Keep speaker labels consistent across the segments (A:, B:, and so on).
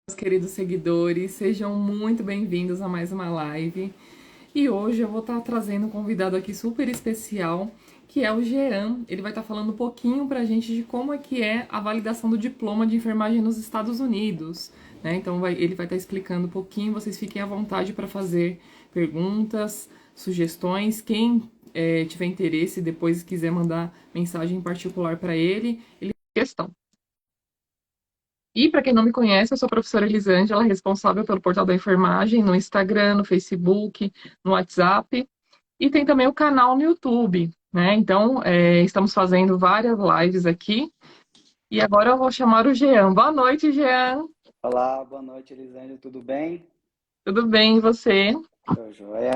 A: Meus queridos seguidores, sejam muito bem-vindos a mais uma live. E hoje eu vou estar trazendo um convidado aqui super especial, que é o Jean. Ele vai estar falando um pouquinho pra gente de como é que é a validação do diploma de enfermagem nos Estados Unidos, né? Então ele vai estar explicando um pouquinho, vocês fiquem à vontade para fazer perguntas, sugestões. Quem tiver interesse depois quiser mandar mensagem em particular para ele questão. E para quem não me conhece, eu sou a professora Elisângela, responsável pelo portal da enfermagem no Instagram, no Facebook, no WhatsApp. E tem também o canal no YouTube, né? Então, estamos fazendo várias lives aqui. E agora eu vou chamar o Jean. Boa noite, Jean.
B: Olá, boa noite, Elisângela, tudo bem?
A: Tudo bem, e você?
B: Tô joia.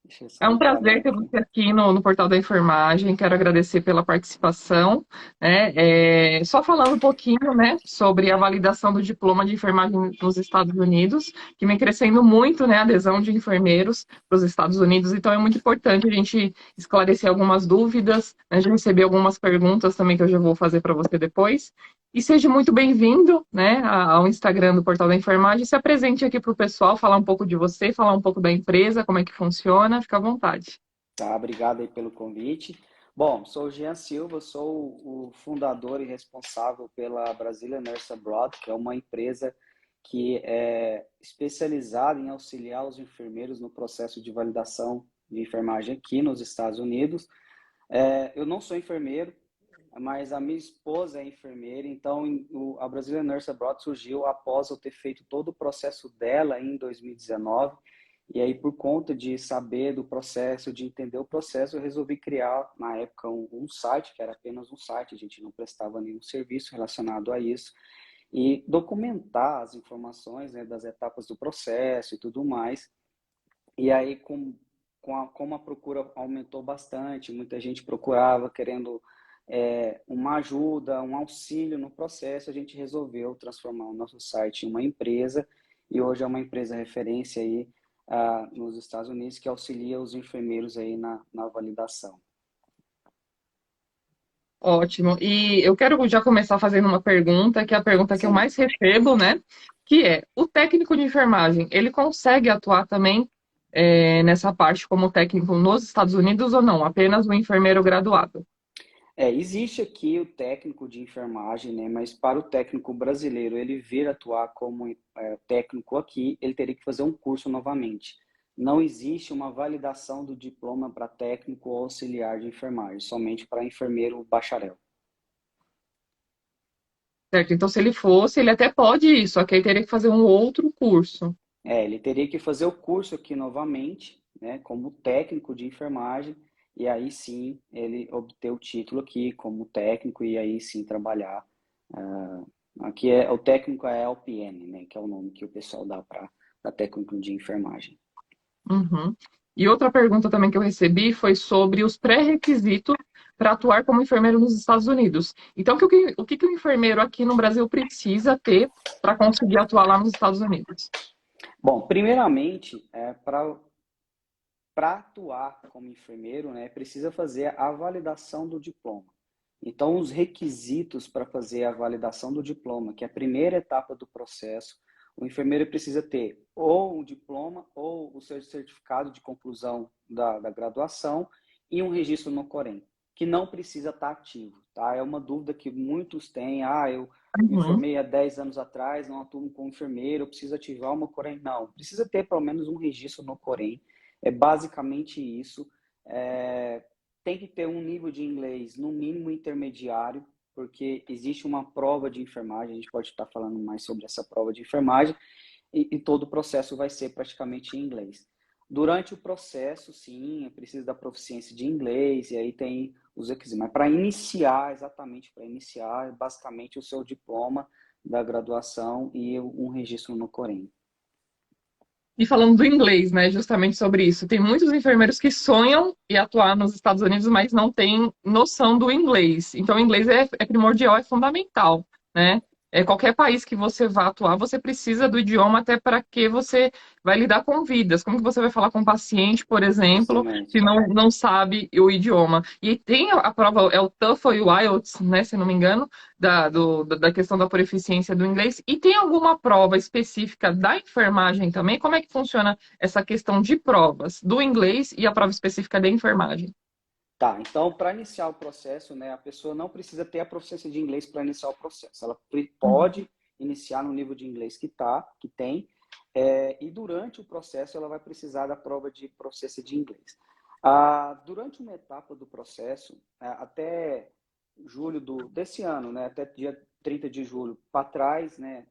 B: Deixa eu
A: É um
B: soltar
A: prazer ter
B: aqui.
A: você aqui no Portal da Enfermagem. Quero agradecer pela participação, né? Só falando um pouquinho, né, sobre a validação do diploma de enfermagem nos Estados Unidos, que vem crescendo muito, né, a adesão de enfermeiros para os Estados Unidos. Então é muito importante a gente esclarecer algumas dúvidas, né? Já recebi algumas perguntas também que eu já vou fazer para você depois. E seja muito bem-vindo, né, ao Instagram do Portal da Enfermagem. Se apresente aqui para o pessoal, falar um pouco de você, falar um pouco da empresa, como é que funciona. Fica à vontade.
B: Tá, obrigado aí pelo convite. Bom, sou o Jean Silva, sou o fundador e responsável pela Brazilian Nurse Abroad, que é uma empresa que é especializada em auxiliar os enfermeiros no processo de validação de enfermagem aqui nos Estados Unidos. Eu não sou enfermeiro, mas a minha esposa é enfermeira, então a Brazilian Nurse Abroad surgiu após eu ter feito todo o processo dela em 2019, e aí por conta de saber do processo, de entender o processo, eu resolvi criar, na época, um site, que era apenas um site, a gente não prestava nenhum serviço relacionado a isso, e documentar as informações, né, das etapas do processo e tudo mais. E aí, como a procura aumentou bastante, muita gente procurava querendo uma ajuda, um auxílio no processo, a gente resolveu transformar o nosso site em uma empresa, e hoje é uma empresa referência aí nos Estados Unidos que auxilia os enfermeiros aí na validação.
A: Ótimo. E eu quero já começar fazendo uma pergunta, que é a pergunta que eu
B: Sim.
A: mais recebo, né? Que é, o técnico de enfermagem, ele consegue atuar também nessa parte como técnico nos Estados Unidos ou não? Apenas o enfermeiro graduado?
B: Existe aqui o técnico de enfermagem, né? Mas para o técnico brasileiro ele vir atuar como técnico aqui, ele teria que fazer um curso novamente. Não existe uma validação do diploma para técnico ou auxiliar de enfermagem, somente para enfermeiro bacharel.
A: Certo? Então, se ele fosse, ele até pode ir, só que aí teria que fazer um outro curso.
B: Ele teria que fazer o curso aqui novamente, né? Como técnico de enfermagem, e aí sim ele obter o título aqui como técnico e aí sim trabalhar. ah, Aqui o técnico é LPN, né? Que é o nome que o pessoal dá para técnico de enfermagem.
A: Uhum. E outra pergunta também que eu recebi foi sobre os pré-requisitos para atuar como enfermeiro nos Estados Unidos. Então, o que o enfermeiro aqui no Brasil precisa ter para conseguir atuar lá nos Estados Unidos?
B: Bom, primeiramente, para atuar como enfermeiro, né, precisa fazer a validação do diploma. Então, os requisitos para fazer a validação do diploma, que é a primeira etapa do processo, o enfermeiro precisa ter ou um diploma ou o seu certificado de conclusão da graduação e um registro no Corém, que não precisa estar ativo, tá? É uma dúvida que muitos têm. Eu me
A: Uhum.
B: formei há 10 anos atrás, não atuo como enfermeiro, eu preciso ativar uma Corém. Não, precisa ter pelo menos um registro no Corém. É basicamente isso. É, Tem que ter um nível de inglês, no mínimo intermediário, porque existe uma prova de enfermagem, a gente pode estar falando mais sobre essa prova de enfermagem, e todo o processo vai ser praticamente em inglês. Durante o processo, sim, é preciso da proficiência de inglês, e aí tem os requisitos. Mas para iniciar, exatamente para iniciar, é basicamente o seu diploma da graduação e um registro no Corém.
A: E falando do inglês, né, justamente sobre isso, tem muitos enfermeiros que sonham em atuar nos Estados Unidos, mas não têm noção do inglês. Então, o inglês é primordial, é fundamental, né? qualquer país que você vá atuar, você precisa do idioma até para que você vai lidar com vidas. Como que você vai falar com um paciente, por exemplo,
B: Justamente.
A: se não sabe o idioma? E tem a prova, é o TOEFL e o IELTS, né, se não me engano, da questão da proficiência do inglês. E tem alguma prova específica da enfermagem também? Como é que funciona essa questão de provas do inglês e a prova específica da enfermagem?
B: Tá, então para iniciar o processo, né, a pessoa não precisa ter a proficiência de inglês para iniciar o processo. Ela
A: Uhum.
B: pode iniciar no nível de inglês que tem, e durante o processo ela vai precisar da prova de proficiência de inglês. Durante uma etapa do processo, até julho desse ano, né, até dia 30 de julho para trás, né,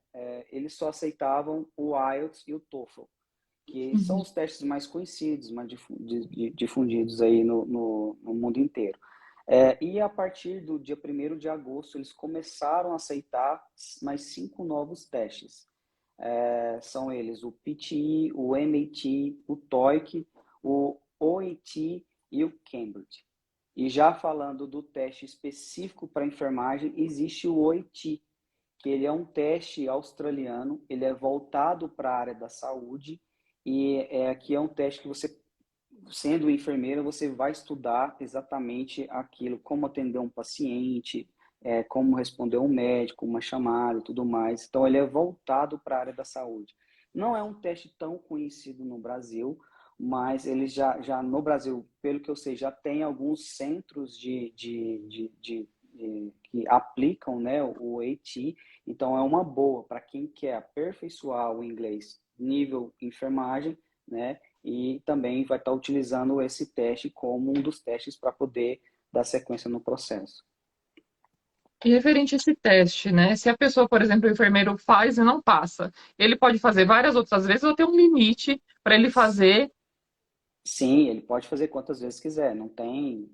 B: eles só aceitavam o IELTS e o TOEFL, que são
A: Uhum.
B: os testes mais conhecidos, mais difundidos aí no mundo inteiro. E a partir do dia 1º de agosto, eles começaram a aceitar mais 5 novos testes. São eles o PTE, o MAT, o TOEIC, o OET e o Cambridge. E já falando do teste específico para enfermagem, existe o OET, que ele é um teste australiano, ele é voltado para a área da saúde e aqui é um teste que você, sendo enfermeira, você vai estudar exatamente aquilo, como atender um paciente, como responder um médico, uma chamada e tudo mais. Então, ele é voltado para a área da saúde. Não é um teste tão conhecido no Brasil, mas ele já no Brasil, pelo que eu sei, já tem alguns centros que aplicam, né, o AT. Então, é uma boa para quem quer aperfeiçoar o inglês nível enfermagem, né? E também vai estar utilizando esse teste como um dos testes para poder dar sequência no processo.
A: E referente a esse teste, né? Se a pessoa, por exemplo, o enfermeiro faz e não passa, ele pode fazer várias outras vezes ou tem um limite para ele fazer.
B: Sim, ele pode fazer quantas vezes quiser, não tem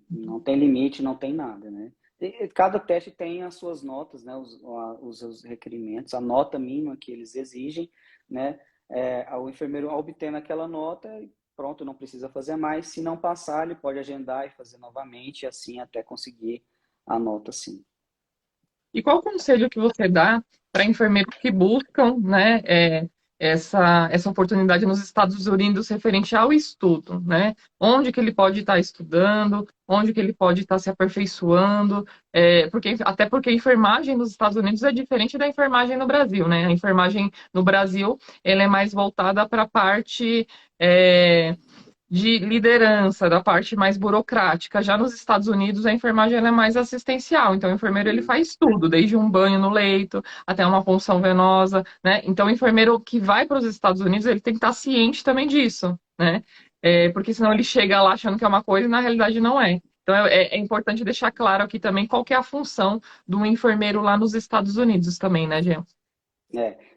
B: limite, não tem nada, né? E cada teste tem as suas notas, né? Os requerimentos, a nota mínima que eles exigem, né? O enfermeiro obtendo aquela nota, pronto, não precisa fazer mais. Se não passar, ele pode agendar e fazer novamente, e assim até conseguir a nota, sim.
A: E qual o conselho que você dá para enfermeiros que buscam, né, essa oportunidade nos Estados Unidos referente ao estudo, né? Onde que ele pode estar estudando, onde que ele pode estar se aperfeiçoando, até porque a enfermagem nos Estados Unidos é diferente da enfermagem no Brasil, né? A enfermagem no Brasil, ela é mais voltada para a parte de liderança, da parte mais burocrática. Já nos Estados Unidos, a enfermagem ela é mais assistencial. Então, o enfermeiro ele
B: Sim.
A: faz tudo, desde um banho no leito até uma punção venosa, né? Então, o enfermeiro que vai para os Estados Unidos, ele tem que estar ciente também disso, né? Porque senão ele chega lá achando que é uma coisa e na realidade não é. Então, é importante deixar claro aqui também qual que é a função do enfermeiro lá nos Estados Unidos também, né, Jean?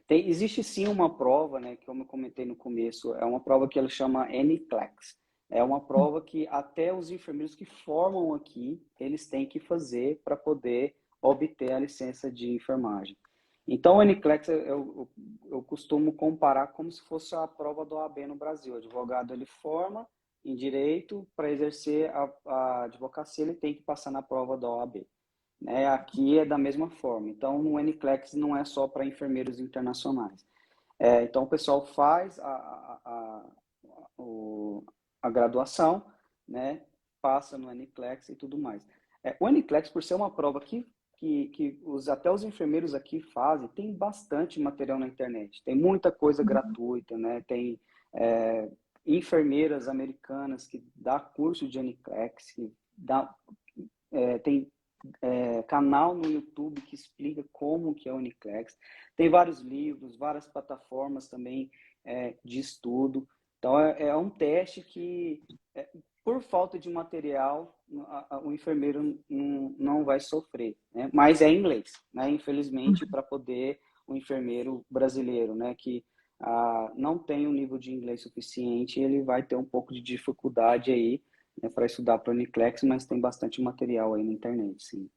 B: Existe sim uma prova, né, que como eu comentei no começo, é uma prova que ela chama NCLEX. É uma prova que até os enfermeiros que formam aqui, eles têm que fazer para poder obter a licença de enfermagem. Então, o NCLEX eu costumo comparar como se fosse a prova do OAB no Brasil. O advogado ele forma em direito, para exercer a advocacia ele tem que passar na prova da OAB, né? Aqui é da mesma forma. Então, o NCLEX não é só para enfermeiros internacionais. Então, o pessoal faz a graduação, né? Passa no NCLEX e tudo mais. O NCLEX, por ser uma prova até os enfermeiros aqui fazem, tem bastante material na internet. Tem muita coisa gratuita, né? Tem enfermeiras americanas que dá curso de NCLEX, tem canal no YouTube que explica como que é o Uniclex. Tem vários livros, várias plataformas também de estudo. Então, é um teste que, por falta de material, o enfermeiro não vai sofrer, né? Mas é em inglês, né? Infelizmente, para poder o enfermeiro brasileiro, né, que não tem um nível de inglês suficiente, ele vai ter um pouco de dificuldade aí, né, para estudar para o Uniclex, mas tem bastante material aí na internet, sim.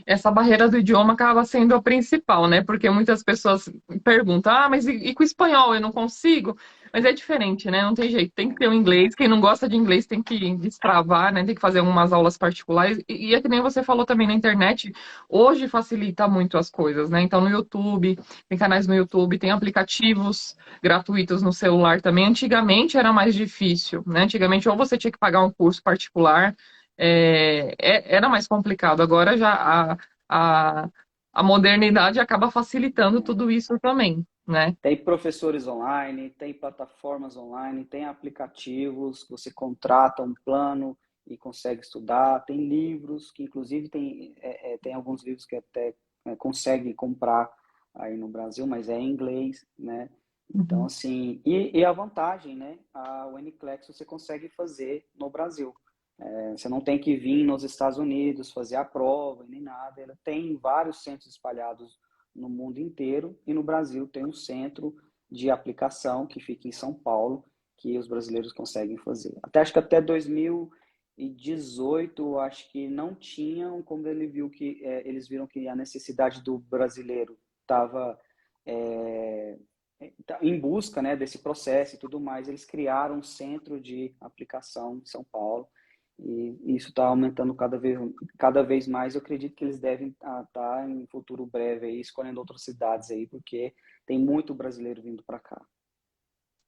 A: Essa barreira do idioma acaba sendo a principal, né? Porque muitas pessoas perguntam, mas e com o espanhol eu não consigo? Mas é diferente, né? Não tem jeito, tem que ter o inglês. Quem não gosta de inglês tem que destravar, né? Tem que fazer algumas aulas particulares. E é que nem você falou também na internet, hoje facilita muito as coisas, né? Então no YouTube, tem canais no YouTube, tem aplicativos gratuitos no celular também. Antigamente era mais difícil, né? Antigamente ou você tinha que pagar um curso particular, era mais complicado. Agora já a, a modernidade acaba facilitando tudo isso também, né?
B: Tem professores online, tem plataformas online, tem aplicativos, que você contrata um plano e consegue estudar, tem livros, que inclusive tem alguns livros que até consegue comprar aí no Brasil, mas é em inglês, né? Então,
A: Uhum.
B: assim, e a vantagem, né? O NCLEX você consegue fazer no Brasil. Você não tem que vir nos Estados Unidos fazer a prova nem nada. Ela tem vários centros espalhados no mundo inteiro e no Brasil tem um centro de aplicação que fica em São Paulo que os brasileiros conseguem fazer. Acho que até 2018, acho que não tinham, como eles viram que a necessidade do brasileiro estava em busca, né, desse processo e tudo mais, eles criaram um centro de aplicação em São Paulo e isso está aumentando cada vez mais. Eu acredito que eles devem estar em futuro breve aí, escolhendo outras cidades aí, porque tem muito brasileiro vindo para cá.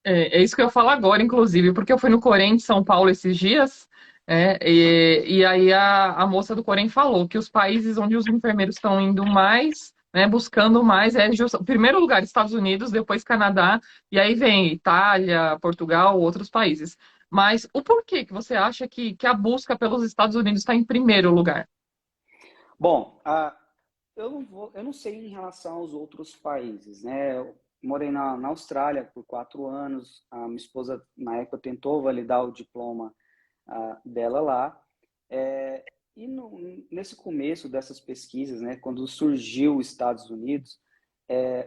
A: É isso que eu falo agora, inclusive, porque eu fui no Corém de São Paulo esses dias, e aí a moça do Corém falou que os países onde os enfermeiros estão indo mais, né, buscando mais, em primeiro lugar, Estados Unidos, depois Canadá, e aí vem Itália, Portugal, outros países. Mas o porquê que você acha que a busca pelos Estados Unidos está em primeiro lugar?
B: Bom, eu não sei em relação aos outros países, né? Eu morei na Austrália por 4 anos. A minha esposa, na época, tentou validar o diploma dela lá. E nesse começo dessas pesquisas, né, quando surgiu os Estados Unidos,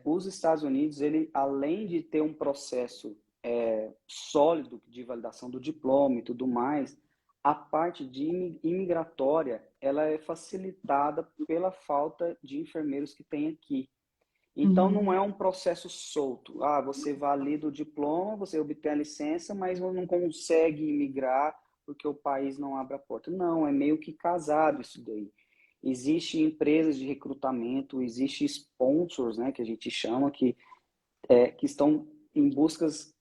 B: os Estados Unidos, ele, além de ter um processo sólido de validação do diploma e tudo mais, a parte de imigratória, ela é facilitada pela falta de enfermeiros que tem aqui. Então,
A: Uhum.
B: não é um processo solto. Você valida o diploma, você obtém a licença, mas não consegue imigrar porque o país não abre a porta. Não, é meio que casado isso daí. Existem empresas de recrutamento, existem sponsors, né, que a gente chama, que estão em buscas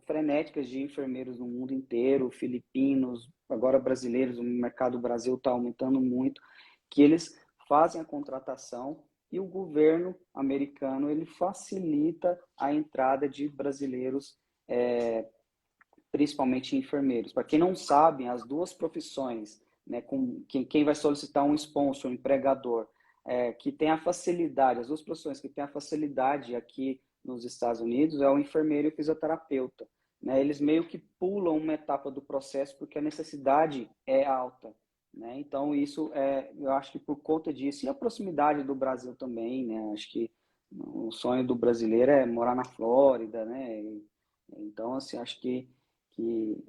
B: frenéticas de enfermeiros no mundo inteiro, filipinos, agora brasileiros. O mercado do Brasil está aumentando muito, que eles fazem a contratação e o governo americano ele facilita a entrada de brasileiros, principalmente enfermeiros. Para quem não sabe, as duas profissões, né, com quem vai solicitar um sponsor, um empregador, que tem a facilidade, as duas profissões que tem a facilidade aqui nos Estados Unidos é o enfermeiro e o fisioterapeuta. Né? Eles meio que pulam uma etapa do processo porque a necessidade é alta. Né? Então, eu acho que por conta disso, e a proximidade do Brasil também, né? Acho que o sonho do brasileiro é morar na Flórida, né? Então, assim, acho que, que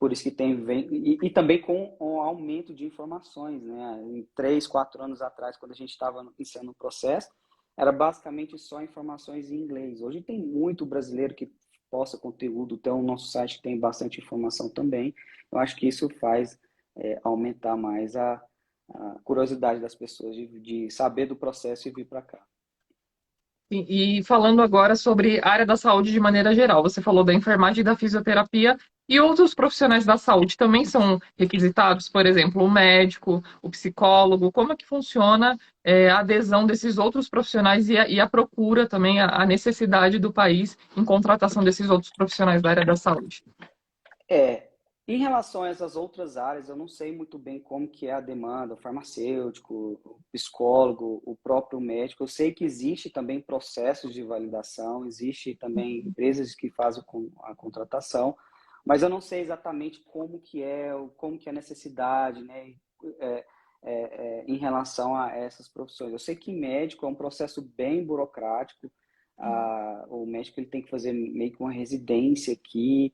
B: por isso que vem, e também com o aumento de informações, né? Em 3, 4 anos atrás, quando a gente estava iniciando o processo, era basicamente só informações em inglês. Hoje tem muito brasileiro que posta conteúdo, tem o nosso site que tem bastante informação também. Eu acho que isso faz aumentar mais a curiosidade das pessoas de saber do processo e vir para cá.
A: E falando agora sobre a área da saúde de maneira geral, você falou da enfermagem e da fisioterapia e outros profissionais da saúde também são requisitados, por exemplo, o médico, o psicólogo, como é que funciona a adesão desses outros profissionais e a procura também, a necessidade do país em contratação desses outros profissionais da área da saúde?
B: É, em relação a essas outras áreas, eu não sei muito bem como que é a demanda, o farmacêutico, o psicólogo, o próprio médico. Eu sei que existe também processos de validação, existe também empresas que fazem a contratação, mas eu não sei exatamente como que é a necessidade, né, é, em relação a essas profissões. Eu sei que médico é um processo bem burocrático. O médico ele tem que fazer meio que uma residência aqui.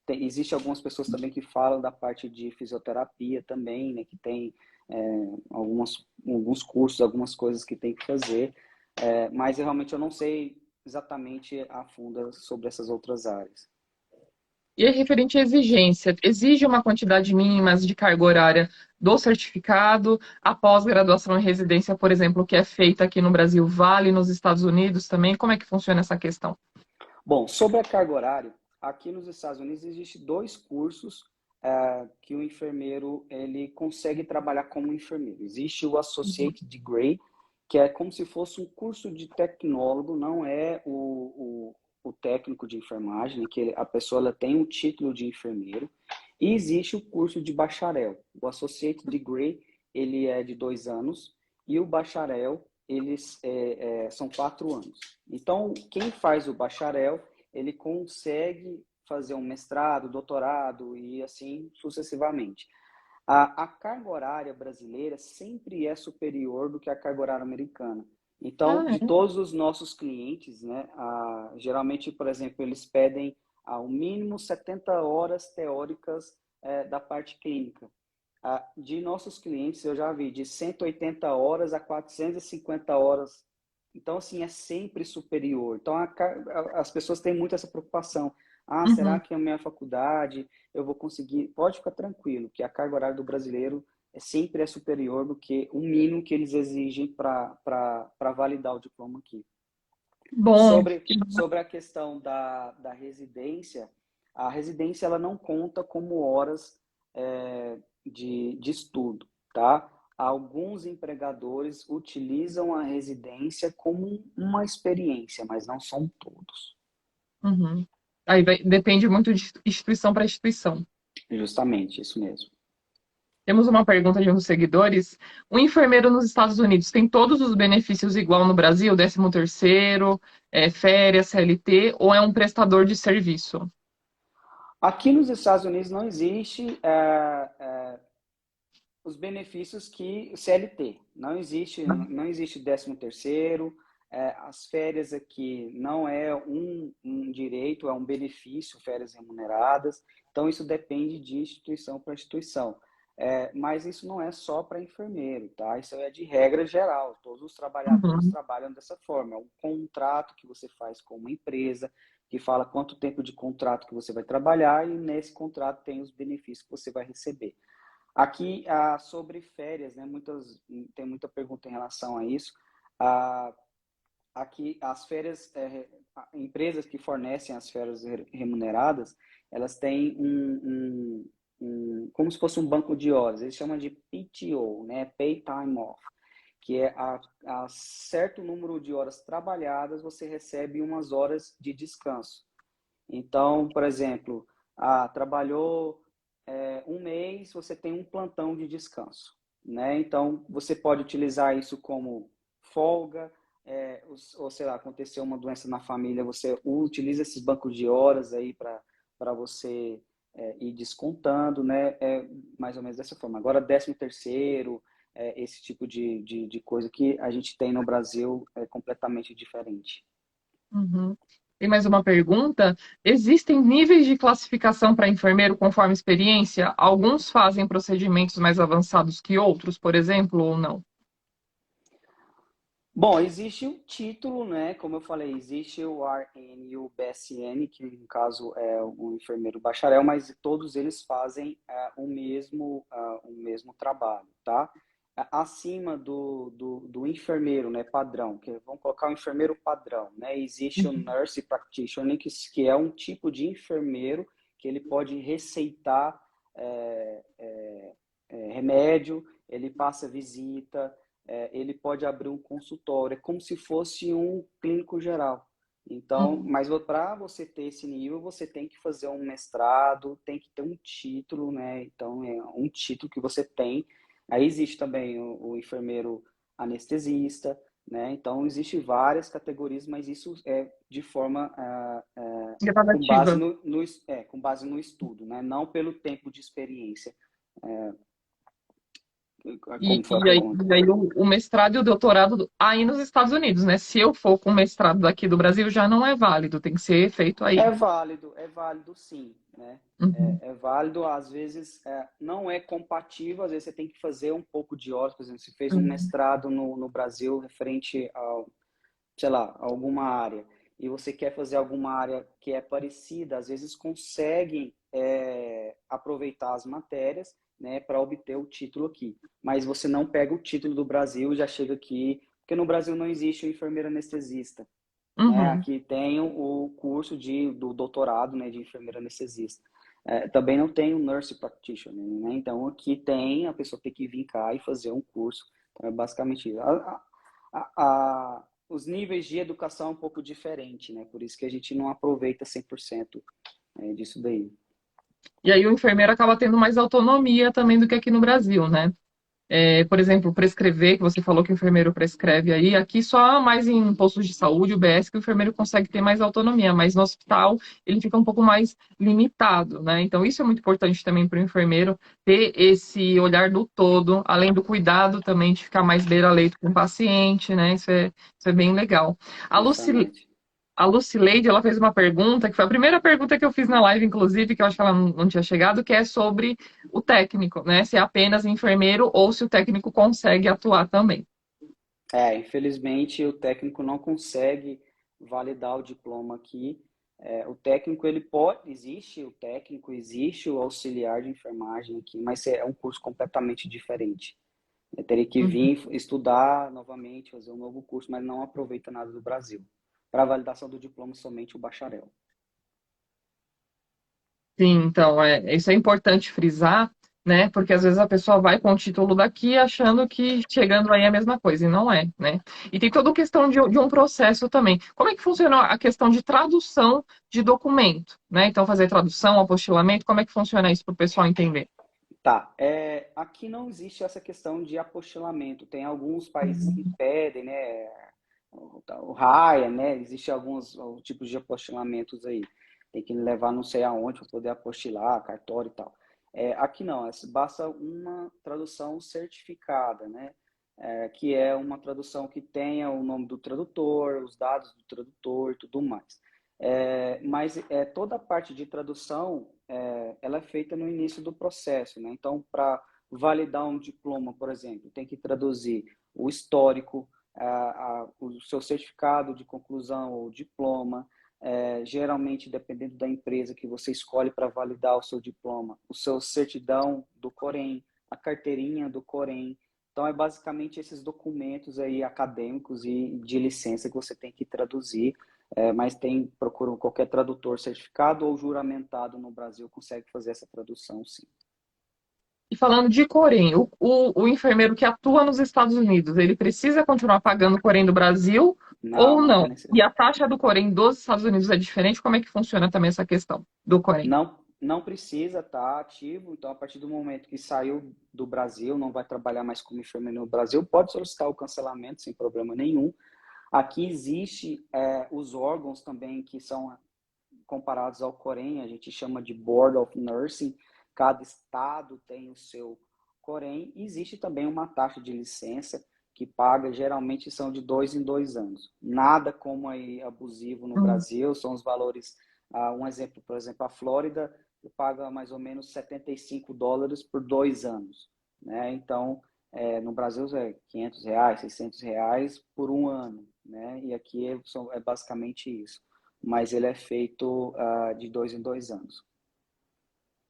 B: Existe algumas pessoas também que falam da parte de fisioterapia também, né, que tem alguns cursos, algumas coisas que tem que fazer, mas eu realmente eu não sei exatamente a fundo sobre essas outras áreas.
A: E é referente à exigência, exige uma quantidade mínima de carga horária do certificado, a pós-graduação em residência, por exemplo, que é feita aqui no Brasil, vale nos Estados Unidos também? Como é que funciona essa questão?
B: Bom, sobre a carga horária, aqui nos Estados Unidos existem dois cursos que o enfermeiro ele consegue trabalhar como enfermeiro. Existe o
A: Uhum.
B: Associate Degree, que é como se fosse um curso de tecnólogo, não é o técnico de enfermagem, né, que a pessoa ela tem um título de enfermeiro. E existe o curso de bacharel. O Associate Degree ele é de 2 anos e o bacharel eles são 4 anos. Então, quem faz o bacharel, ele consegue fazer um mestrado, doutorado e assim sucessivamente. A carga horária brasileira sempre é superior do que a carga horária americana. Então,
A: Ah,
B: de
A: é?
B: todos os nossos clientes, né, geralmente, por exemplo, eles pedem ao mínimo 70 horas teóricas da parte clínica. De nossos clientes, eu já vi de 180 horas a 450 horas. Então, assim, é sempre superior. Então, as pessoas têm muito essa preocupação. Será
A: Uhum.
B: que a minha faculdade eu vou conseguir? Pode ficar tranquilo, que a carga horária do brasileiro sempre é superior do que o mínimo que eles exigem para validar o diploma aqui.
A: Bom,
B: Sobre a questão da residência, a residência ela não conta como horas de estudo, tá? Alguns empregadores utilizam a residência como uma experiência, mas não são todos.
A: uhum. Depende muito de instituição para instituição.
B: Justamente, isso mesmo.
A: Temos uma pergunta de um dos seguidores. O enfermeiro nos Estados Unidos tem todos os benefícios igual no Brasil, 13º, férias, CLT, ou é um prestador de serviço?
B: Aqui nos Estados Unidos não existe os benefícios que CLT. Não existe 13º. As férias aqui não é um direito, é um benefício, férias remuneradas. Então, isso depende de instituição para instituição. Mas isso não é só para enfermeiro, tá? Isso é de regra geral. Todos os trabalhadores
A: Uhum.
B: trabalham dessa forma. É um contrato que você faz com uma empresa, que fala quanto tempo de contrato que você vai trabalhar e nesse contrato tem os benefícios que você vai receber. Aqui, sobre férias, né? Tem muita pergunta em relação a isso. Ah, aqui, as férias, empresas que fornecem as férias remuneradas, elas têm como se fosse um banco de horas. Eles chamam de PTO, né? Pay Time Off, que é a certo número de horas trabalhadas, você recebe umas horas de descanso. Então, por exemplo, trabalhou um mês, você tem um plantão de descanso, né? Então, você pode utilizar isso como folga, ou sei lá, aconteceu uma doença na família, você utiliza esses bancos de horas aí para você ir descontando, né? É mais ou menos dessa forma. Agora, 13º, esse tipo de coisa que a gente tem no Brasil é completamente diferente.
A: Uhum. Tem mais uma pergunta. Existem níveis de classificação para enfermeiro conforme experiência? Alguns fazem procedimentos mais avançados que outros, por exemplo, ou não?
B: Bom, existe o título, né? Como eu falei, existe o RN e o BSN, que no caso é o enfermeiro bacharel, mas todos eles fazem o mesmo trabalho, tá? Acima do enfermeiro, né, padrão, vamos colocar o enfermeiro padrão, né? Existe o nurse practitioner, que é um tipo de enfermeiro que ele pode receitar é, é, remédio, ele passa visita, ele pode abrir um consultório, é como se fosse um clínico geral. Então,
A: Uhum.
B: mas para você ter esse nível, você tem que fazer um mestrado, tem que ter um título, né? Então, é um título que você tem. Aí existe também o enfermeiro anestesista, né? Então, existe várias categorias, mas isso é de forma com base
A: Gradativa.
B: com base no estudo, né? Não pelo tempo de experiência,
A: E,
B: como foi a
A: e aí,
B: pergunta.
A: e aí o mestrado e o doutorado aí nos Estados Unidos, né? Se eu for com mestrado daqui do Brasil, já não é válido, tem que ser feito aí.
B: É válido sim, né?
A: Uhum.
B: É válido, às vezes não é compatível, às vezes você tem que fazer um pouco de horas, por exemplo, se fez um
A: Uhum.
B: mestrado no Brasil referente sei lá, a alguma área, e você quer fazer alguma área que é parecida, às vezes conseguem aproveitar as matérias, né, para obter o título aqui. Mas você não pega o título do Brasil e já chega aqui, porque no Brasil não existe o enfermeiro anestesista. Né?
A: Uhum.
B: Aqui tem o curso do doutorado, né, de enfermeiro anestesista. Também não tem o nurse practitioner, né? Então aqui tem, a pessoa tem que vir cá e fazer um curso. Então é basicamente isso. Os níveis de educação é um pouco diferente, né? Por isso que a gente não aproveita 100% disso daí.
A: E aí o enfermeiro acaba tendo mais autonomia também do que aqui no Brasil, né? Por exemplo, prescrever, que você falou que o enfermeiro prescreve aí, aqui só mais em postos de saúde, UBS, que o enfermeiro consegue ter mais autonomia, mas no hospital ele fica um pouco mais limitado, né? Então isso é muito importante também para o enfermeiro ter esse olhar do todo, além do cuidado também de ficar mais beira-leito com o paciente, né? Isso é bem legal. A Luci,
B: Justamente.
A: a Lucileide, ela fez uma pergunta, que foi a primeira pergunta que eu fiz na live, inclusive, que eu acho que ela não tinha chegado, que é sobre o técnico, né? Se é apenas enfermeiro ou se o técnico consegue atuar também.
B: Infelizmente o técnico não consegue validar o diploma aqui. O técnico, ele pode, existe o técnico, existe o auxiliar de enfermagem aqui, mas é um curso completamente diferente. Eu teria que
A: Uhum.
B: vir estudar novamente, fazer um novo curso, mas não aproveita nada do Brasil. Para a validação do diploma, somente o bacharel.
A: Sim, então, isso é importante frisar, né? Porque às vezes a pessoa vai com o título daqui achando que chegando aí é a mesma coisa, e não é, né? E tem toda a questão de um processo também. Como é que funciona a questão de tradução de documento, né? Então, fazer tradução, apostilamento, como é que funciona isso para o pessoal entender?
B: Tá, aqui não existe essa questão de apostilamento. Tem alguns países que
A: Uhum.
B: pedem, né? O RAIA, né? Existem alguns tipos de apostilamentos aí. Tem que levar não sei aonde para poder apostilar, cartório e tal. Aqui não, basta uma tradução certificada, né? Que é uma tradução que tenha o nome do tradutor, os dados do tradutor e tudo mais. Mas toda a parte de tradução ela é feita no início do processo, né? Então, para validar um diploma, por exemplo, tem que traduzir o histórico, o seu certificado de conclusão ou diploma, geralmente, dependendo da empresa que você escolhe para validar o seu diploma, o seu certidão do Corém, a carteirinha do Corém. Então, é basicamente esses documentos aí acadêmicos e de licença que você tem que traduzir, mas procura qualquer tradutor certificado ou juramentado no Brasil consegue fazer essa tradução, sim.
A: E falando de Corém, o enfermeiro que atua nos Estados Unidos, ele precisa continuar pagando o Corém do Brasil
B: Não,
A: ou
B: não
A: não?
B: tem
A: E a taxa do Corém dos Estados Unidos é diferente? Como é que funciona também essa questão do Corém?
B: não precisa estar ativo, então a partir do momento que saiu do Brasil, não vai trabalhar mais como enfermeiro no Brasil, pode solicitar o cancelamento sem problema nenhum. Aqui existe os órgãos também que são comparados ao Corém, a gente chama de Board of Nursing, cada estado tem o seu Corém, e existe também uma taxa de licença que paga, geralmente são de 2 em 2 anos. Nada como aí abusivo no
A: Hum.
B: Brasil, são os valores, um exemplo, por exemplo, a Flórida paga mais ou menos US$ 75 por 2 anos, né? Então, no Brasil é R$ 500, R$ 600 por um ano, né? E aqui é basicamente isso, mas ele é feito de 2 em 2 anos.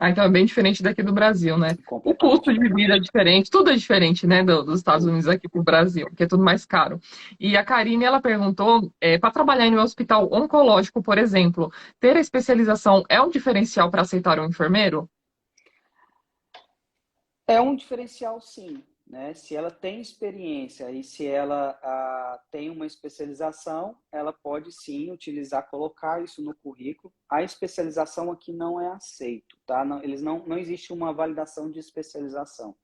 A: Ah, então é bem diferente daqui do Brasil, né? O
B: Completamente
A: custo de
B: diferente.
A: vida é diferente, tudo é diferente, né, dos Estados
B: Tudo.
A: Unidos aqui para o Brasil, porque é tudo mais caro. E a Karine, ela perguntou, para trabalhar em um hospital oncológico, por exemplo, ter a especialização é um diferencial para aceitar um enfermeiro?
B: É um diferencial, sim, né? Se ela tem experiência e se ela tem uma especialização, ela pode sim utilizar, colocar isso no currículo. A especialização aqui não é aceito, tá? Não, não existe uma validação de especialização.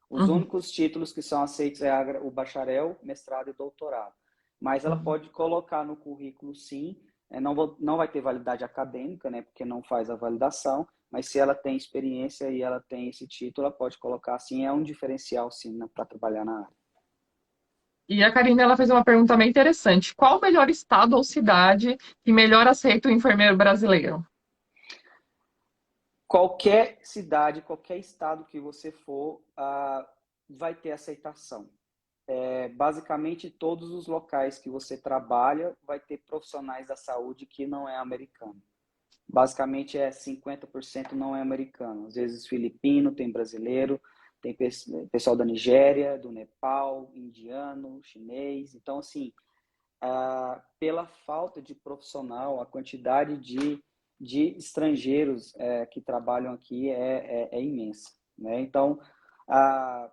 B: Os
A: Uhum.
B: únicos títulos que são aceitos o bacharel, mestrado e doutorado. Mas ela
A: Uhum.
B: pode colocar no currículo, sim. Não vai ter validade acadêmica, né? Porque não faz a validação. Mas se ela tem experiência e ela tem esse título, ela pode colocar assim. É um diferencial, sim, né, para trabalhar na área.
A: E a Karine, ela fez uma pergunta bem interessante. Qual o melhor estado ou cidade que melhor aceita o enfermeiro brasileiro?
B: Qualquer cidade, qualquer estado que você for, vai ter aceitação. basicamente todos os locais que você trabalha vai ter profissionais da saúde que não é americano. Basicamente é 50% não é americano. Às vezes filipino, tem brasileiro, tem pessoal da Nigéria, do Nepal, indiano, chinês. Então, assim, pela falta de profissional, a quantidade de estrangeiros que trabalham aqui é imensa, né? Então, ah,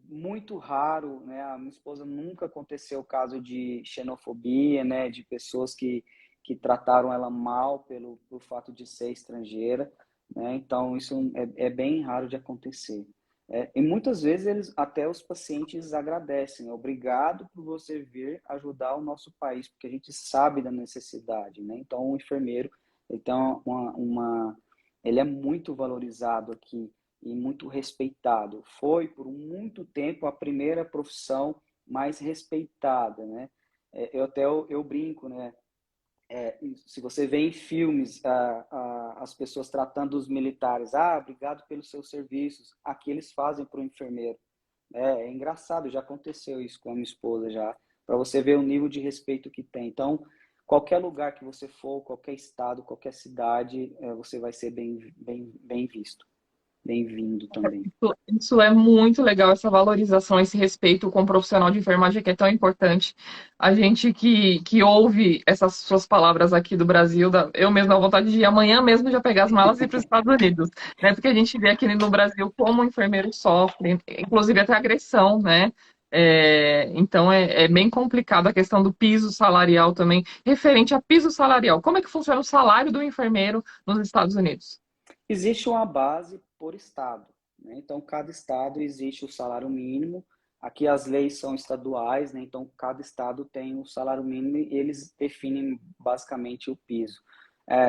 B: muito raro, né? A minha esposa nunca aconteceu o caso de xenofobia, né? De pessoas que trataram ela mal pelo fato de ser estrangeira, né? Então, isso é bem raro de acontecer. E muitas vezes até os pacientes agradecem. Obrigado por você vir ajudar o nosso país, porque a gente sabe da necessidade, né? Então, o enfermeiro, então, ele é muito valorizado aqui e muito respeitado. Foi, por muito tempo, a primeira profissão mais respeitada, né? Eu brinco, né? Se você vê em filmes as pessoas tratando os militares, obrigado pelos seus serviços, aqui eles fazem para o enfermeiro. É engraçado, já aconteceu isso com a minha esposa já, para você ver o nível de respeito que tem. Então, qualquer lugar que você for, qualquer estado, qualquer cidade, você vai ser bem visto, bem-vindo também.
A: Isso é muito legal, essa valorização, esse respeito com o profissional de enfermagem que é tão importante. A gente que ouve essas suas palavras aqui do Brasil, eu mesmo dá vontade de ir amanhã mesmo já pegar as malas e ir para os Estados Unidos, né? Porque a gente vê aqui no Brasil como o enfermeiro sofre, inclusive até agressão, né? Então é bem complicado a questão do piso salarial também. Referente a piso salarial, como é que funciona o salário do enfermeiro nos Estados Unidos?
B: Existe uma base por estado, né? Então, cada estado existe o salário mínimo. Aqui as leis são estaduais, né? Então, cada estado tem o salário mínimo e eles definem basicamente o piso.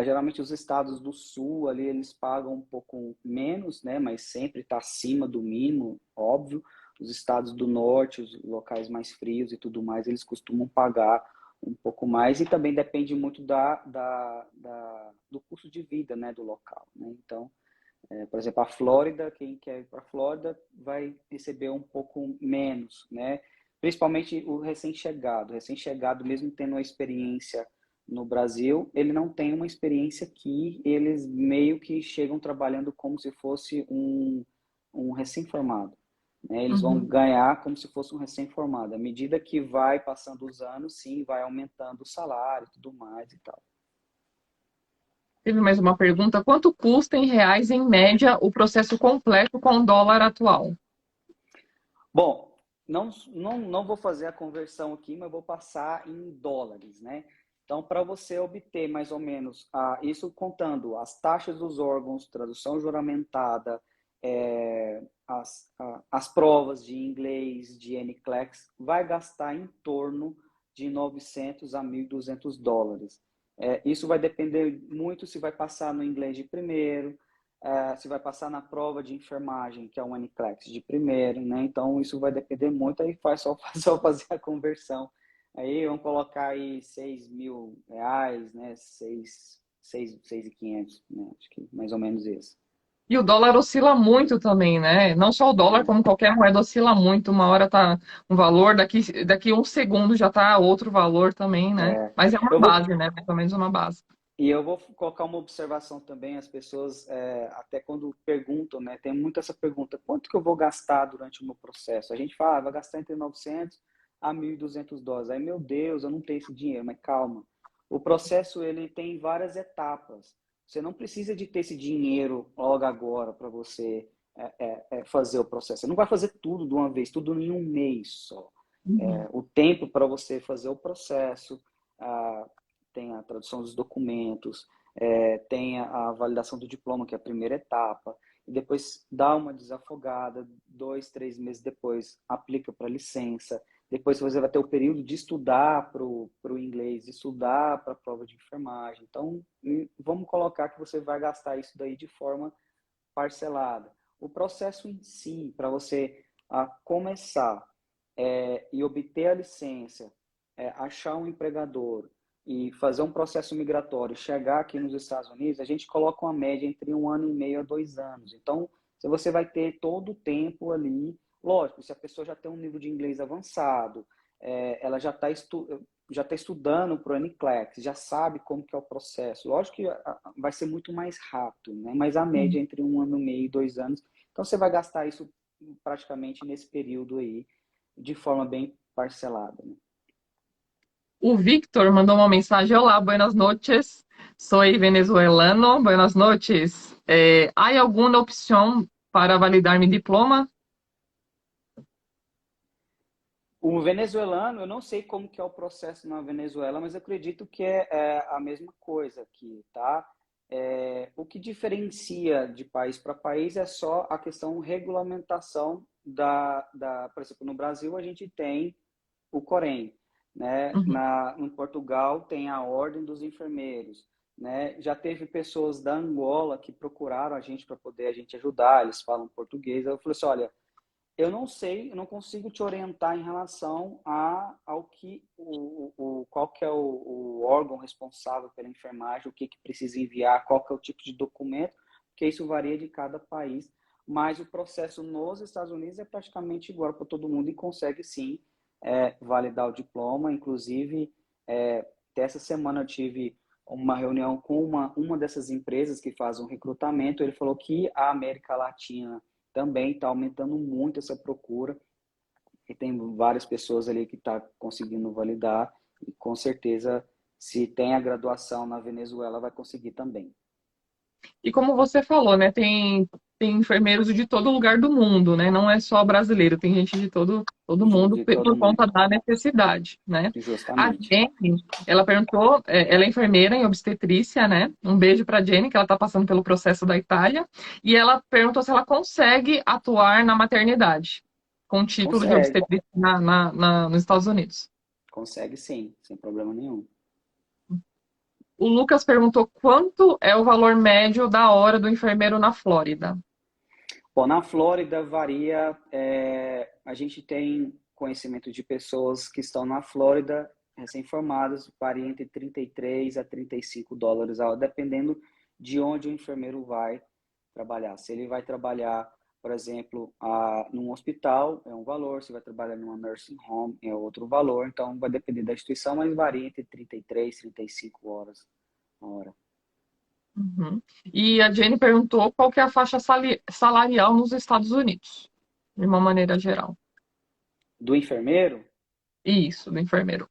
B: Geralmente, os estados do sul, ali, eles pagam um pouco menos, né? Mas sempre está acima do mínimo, óbvio. Os estados do norte, os locais mais frios e tudo mais, eles costumam pagar um pouco mais e também depende muito do custo de vida, né, do local, né? Então, por exemplo, a Flórida, quem quer ir para a Flórida vai receber um pouco menos, né? Principalmente o recém-chegado. O recém-chegado, mesmo tendo uma experiência no Brasil, ele não tem uma experiência aqui, eles meio que chegam trabalhando como se fosse um recém-formado, né? Eles vão
A: Uhum.
B: ganhar como se fosse um recém-formado. À medida que vai passando os anos, sim, vai aumentando o salário e tudo mais e tal.
A: Teve mais uma pergunta. Quanto custa em reais, em média, o processo completo com o dólar atual?
B: Bom, não vou fazer a conversão aqui, mas vou passar em dólares, né? Então, para você obter mais ou menos, isso contando as taxas dos órgãos, tradução juramentada, as provas de inglês, de NCLEX, vai gastar em torno de 900 a 1.200 dólares. Isso vai depender muito se vai passar no inglês de primeiro, se vai passar na prova de enfermagem, que é um NCLEX de primeiro, né? Então, isso vai depender muito, aí faz só fazer a conversão. Aí vamos colocar aí 6.000 reais, né? 6.500, né? Acho que mais ou menos isso.
A: E o dólar oscila muito também, né? Não só o dólar, como qualquer moeda oscila muito. Uma hora tá um valor, daqui um segundo já tá outro valor também, né? Mas é uma
B: Eu vou,
A: base, né? Mais ou menos uma base.
B: E eu vou colocar uma observação também, as pessoas, até quando perguntam, né, tem muito essa pergunta, quanto que eu vou gastar durante o meu processo? A gente fala, vai gastar entre 900 a 1.200 dólares. Aí, meu Deus, eu não tenho esse dinheiro, mas calma. O processo, ele tem várias etapas. Você não precisa de ter esse dinheiro logo agora para você fazer o processo. Você não vai fazer tudo de uma vez, tudo em um mês só.
A: Uhum.
B: O tempo para você fazer o processo, ah, tem a tradução dos documentos, tem a validação do diploma, que é a primeira etapa, e depois dá uma desafogada, 2, 3 meses depois aplica para licença, depois você vai ter o período de estudar para o inglês, de estudar para a prova de enfermagem. Então, vamos colocar que você vai gastar isso daí de forma parcelada. O processo em si, para você começar e obter a licença, achar um empregador e fazer um processo migratório, chegar aqui nos Estados Unidos, a gente coloca uma média entre 1 ano e meio a 2 anos. Então, se você vai ter todo o tempo ali Lógico, se a pessoa já tem um nível de inglês avançado, ela já tá estudando para o NCLEX, já sabe como que é o processo. Lógico que vai ser muito mais rápido, né? Mas a média é entre 1 ano e meio e 2 anos. Então você vai gastar isso praticamente nesse período aí, de forma bem parcelada, né?
A: O Victor mandou uma mensagem: Olá, buenas noches. Soy venezuelano. Buenas noches. ¿Hay alguna opción para validar mi diploma?
B: O venezuelano, eu não sei como que é o processo na Venezuela, mas eu acredito que é a mesma coisa aqui, tá? O que diferencia de país para país é só a questão regulamentação por exemplo, no Brasil a gente tem o Corém, né?
A: Uhum.
B: Em Portugal tem a Ordem dos Enfermeiros, né? Já teve pessoas da Angola que procuraram a gente para poder a gente ajudar, eles falam português. Eu falei assim, olha, eu não sei, eu não consigo te orientar em relação ao que qual que é o órgão responsável pela enfermagem, o que precisa enviar, qual que é o tipo de documento, porque isso varia de cada país, mas o processo nos Estados Unidos é praticamente igual para todo mundo e consegue sim validar o diploma. Inclusive, até essa semana eu tive uma reunião com uma dessas empresas que faz um recrutamento. Ele falou que a América Latina também está aumentando muito essa procura e tem várias pessoas ali que estão conseguindo validar e com certeza se tem a graduação na Venezuela vai conseguir também.
A: E como você falou, né, tem enfermeiros de todo lugar do mundo, né? Não é só brasileiro, tem gente de todo mundo
B: De todo
A: por conta
B: mundo,
A: da necessidade, né? A
B: justamente.
A: Jenny, ela perguntou, ela é enfermeira em obstetrícia, né? Um beijo para Jenny, que ela está passando pelo processo da Itália, e ela perguntou se ela consegue atuar na maternidade com título de
B: Consegue,
A: obstetrícia nos Estados Unidos.
B: consegue sim, sem problema nenhum.
A: O Lucas perguntou quanto é o valor médio da hora do enfermeiro na Flórida.
B: Bom, na Flórida varia, a gente tem conhecimento de pessoas que estão na Flórida recém-formadas, varia entre 33 a 35 dólares a hora, dependendo de onde o enfermeiro vai trabalhar. Se ele vai trabalhar, por exemplo, num hospital, é um valor, se vai trabalhar numa nursing home, é outro valor, então vai depender da instituição, mas varia entre 33 e 35 horas a hora.
A: Uhum. E a Jenny perguntou qual que é a faixa salarial nos Estados Unidos, de uma maneira geral.
B: Do enfermeiro,
A: Isso, do enfermeiro.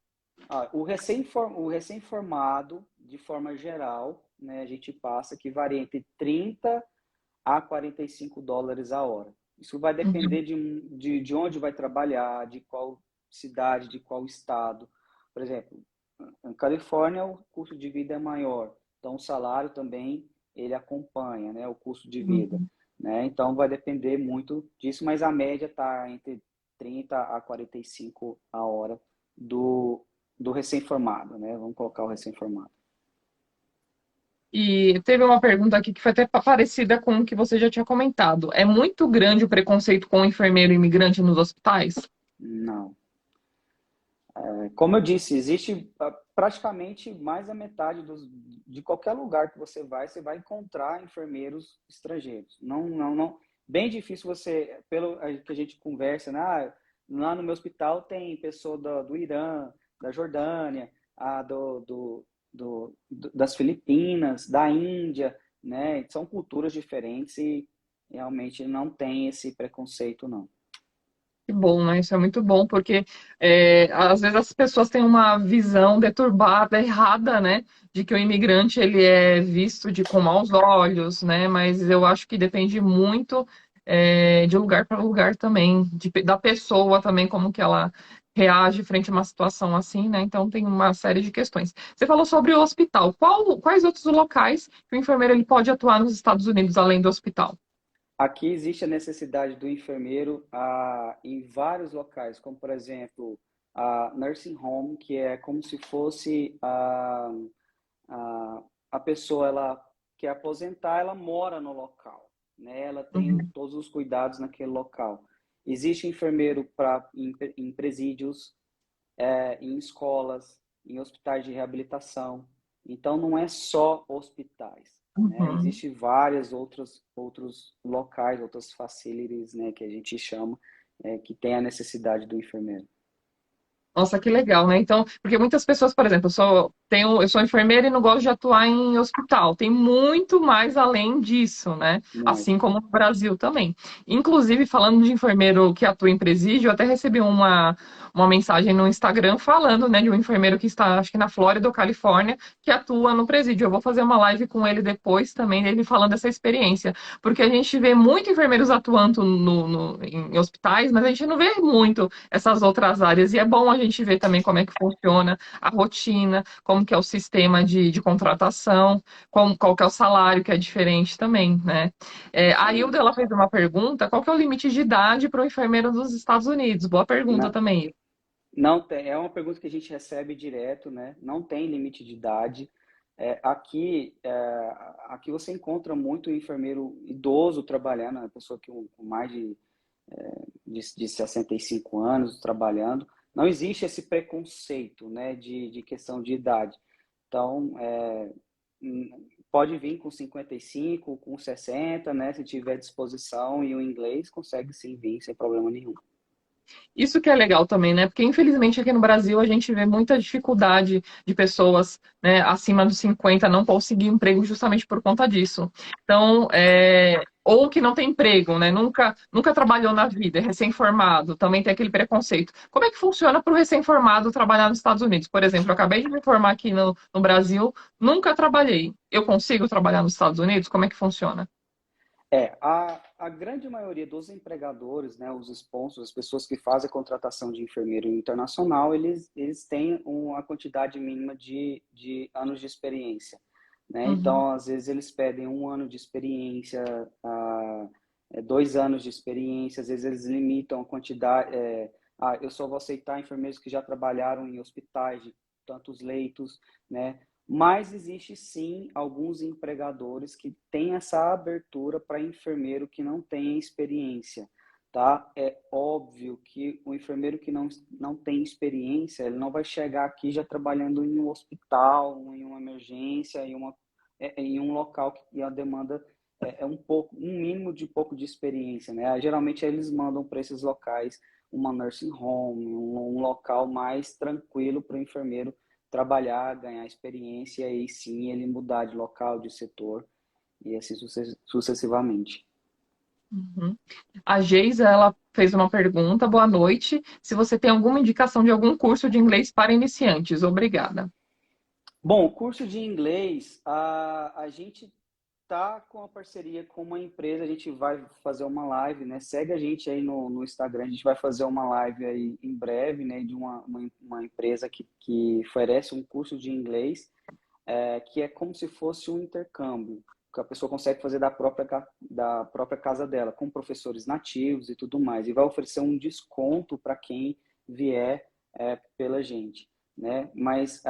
B: o recém-formado, de forma geral, né, a gente passa que varia entre 30 a 45 dólares a hora. Isso vai
A: Uhum.
B: depender de onde vai trabalhar, de qual cidade, de qual estado. Por exemplo, na Califórnia o custo de vida é maior, então o salário também ele acompanha, né, o custo de vida,
A: Uhum.
B: né? Então vai depender muito disso, mas a média está entre 30 a 45 a hora do recém-formado, né? Vamos colocar o recém-formado.
A: E teve uma pergunta aqui que foi até parecida com o que você já tinha comentado. É muito grande o preconceito com o enfermeiro imigrante nos hospitais?
B: Não. Como eu disse, existe praticamente mais da metade de qualquer lugar que você vai encontrar enfermeiros estrangeiros. Não, não, não. Bem difícil você, pelo que a gente conversa, né? Lá no meu hospital tem pessoa do Irã, da Jordânia, das Filipinas, da Índia, né? São culturas diferentes e realmente não tem esse preconceito, não.
A: Que bom, né? Isso é muito bom, porque às vezes as pessoas têm uma visão deturbada, errada, né? De que o imigrante ele é visto com maus olhos, né? Mas eu acho que depende muito de lugar para lugar também, da pessoa também, como que ela reage frente a uma situação assim, né? Então tem uma série de questões. Você falou sobre o hospital. Quais outros locais que o enfermeiro ele pode atuar nos Estados Unidos, além do hospital?
B: Aqui existe a necessidade do enfermeiro em vários locais, como por exemplo a nursing home, que é como se fosse a pessoa ela quer aposentar, ela mora no local, né? Ela tem
A: Uhum.
B: todos os cuidados naquele local. Existe enfermeiro em presídios, em escolas, em hospitais de reabilitação. Então, não é só hospitais, né?
A: Uhum.
B: Existem vários outros locais, outras facilities, né, que a gente chama. que tem a necessidade do enfermeiro.
A: Nossa, que legal, né? Então, porque muitas pessoas, por exemplo, eu sou enfermeira e não gosto de atuar em hospital. Tem muito mais além disso, né? Assim
B: Muito.
A: como no Brasil também. Inclusive, falando de enfermeiro que atua em presídio, eu até recebi uma mensagem no Instagram falando, né, de um enfermeiro que está, acho que na Flórida ou Califórnia, que atua no presídio. Eu vou fazer uma live com ele depois também, ele falando dessa experiência. Porque a gente vê muito enfermeiros atuando em hospitais, mas a gente não vê muito essas outras áreas. E é bom a gente ver também como é que funciona a rotina, como que é o sistema de contratação, qual que é o salário, que é diferente também, né? A Hilda,
B: Sim.
A: ela fez uma pergunta, qual que é o limite de idade para o enfermeiro dos Estados Unidos? Boa pergunta
B: Não,
A: também.
B: não tem, é uma pergunta que a gente recebe direto, né? Não tem limite de idade. Aqui você encontra muito enfermeiro idoso trabalhando, uma pessoa com mais de 65 anos trabalhando. Não existe esse preconceito, né, de questão de idade. Então, pode vir com 55, com 60, né, se tiver disposição, e o inglês consegue sim vir sem problema nenhum.
A: Isso que é legal também, né? Porque infelizmente aqui no Brasil a gente vê muita dificuldade de pessoas, né, acima dos 50 não conseguir emprego justamente por conta disso. Então, ou que não tem emprego, né? Nunca trabalhou na vida, é recém-formado, também tem aquele preconceito. Como é que funciona para o recém-formado trabalhar nos Estados Unidos? Por exemplo, eu acabei de me formar aqui no Brasil, nunca trabalhei. Eu consigo trabalhar nos Estados Unidos? Como é que funciona?
B: A grande maioria dos empregadores, né, os sponsors, as pessoas que fazem a contratação de enfermeiro internacional, eles têm uma quantidade mínima de anos de experiência, né?
A: Uhum.
B: Então, às vezes, eles pedem 1 ano de experiência, 2 anos de experiência, às vezes eles limitam a quantidade. Eu só vou aceitar enfermeiros que já trabalharam em hospitais de tantos leitos, né? Mas existe sim alguns empregadores que têm essa abertura para enfermeiro que não tem experiência, tá? É óbvio que o enfermeiro que não tem experiência, ele não vai chegar aqui já trabalhando em um hospital, em uma emergência, em um local que a demanda um mínimo de pouco de experiência, né? Geralmente eles mandam para esses locais uma nursing home, um local mais tranquilo para o enfermeiro trabalhar, ganhar experiência e aí sim ele mudar de local, de setor e assim sucessivamente.
A: Uhum. A Geisa, ela fez uma pergunta. Boa noite. Se você tem alguma indicação de algum curso de inglês para iniciantes? Obrigada.
B: Bom, curso de inglês, a gente tá com a parceria com uma empresa, a gente vai fazer uma live, né? Segue a gente aí no Instagram, a gente vai fazer uma live aí em breve, né? De uma empresa que oferece um curso de inglês, que é como se fosse um intercâmbio, que a pessoa consegue fazer da própria casa dela, com professores nativos e tudo mais, e vai oferecer um desconto para quem vier pela gente, né? Mas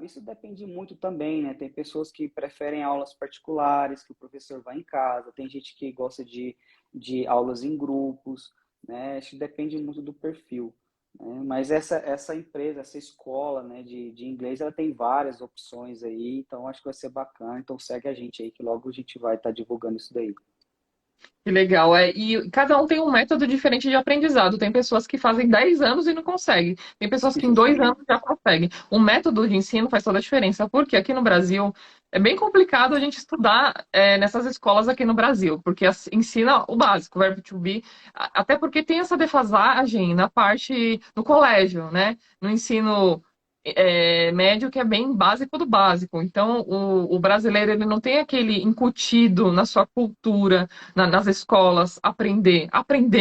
B: isso depende muito também, né? Tem pessoas que preferem aulas particulares, que o professor vai em casa, tem gente que gosta de aulas em grupos, né? Isso depende muito do perfil, né? Mas essa empresa, essa escola, né, de inglês, ela tem várias opções aí, então acho que vai ser bacana. Então segue a gente aí, que logo a gente vai estar divulgando isso daí.
A: Que legal. E cada um tem um método diferente de aprendizado. Tem pessoas que fazem 10 anos e não conseguem. Tem pessoas que em 2 anos
B: Justamente.
A: já conseguem. O método de ensino faz toda a diferença. Porque aqui no Brasil é bem complicado a gente estudar nessas escolas aqui no Brasil. Porque ensina o básico, o verbo to be. Até porque tem essa defasagem na parte do colégio, né? No ensino médio que é bem básico do básico. Então, o brasileiro ele não tem aquele incutido na sua cultura nas escolas aprender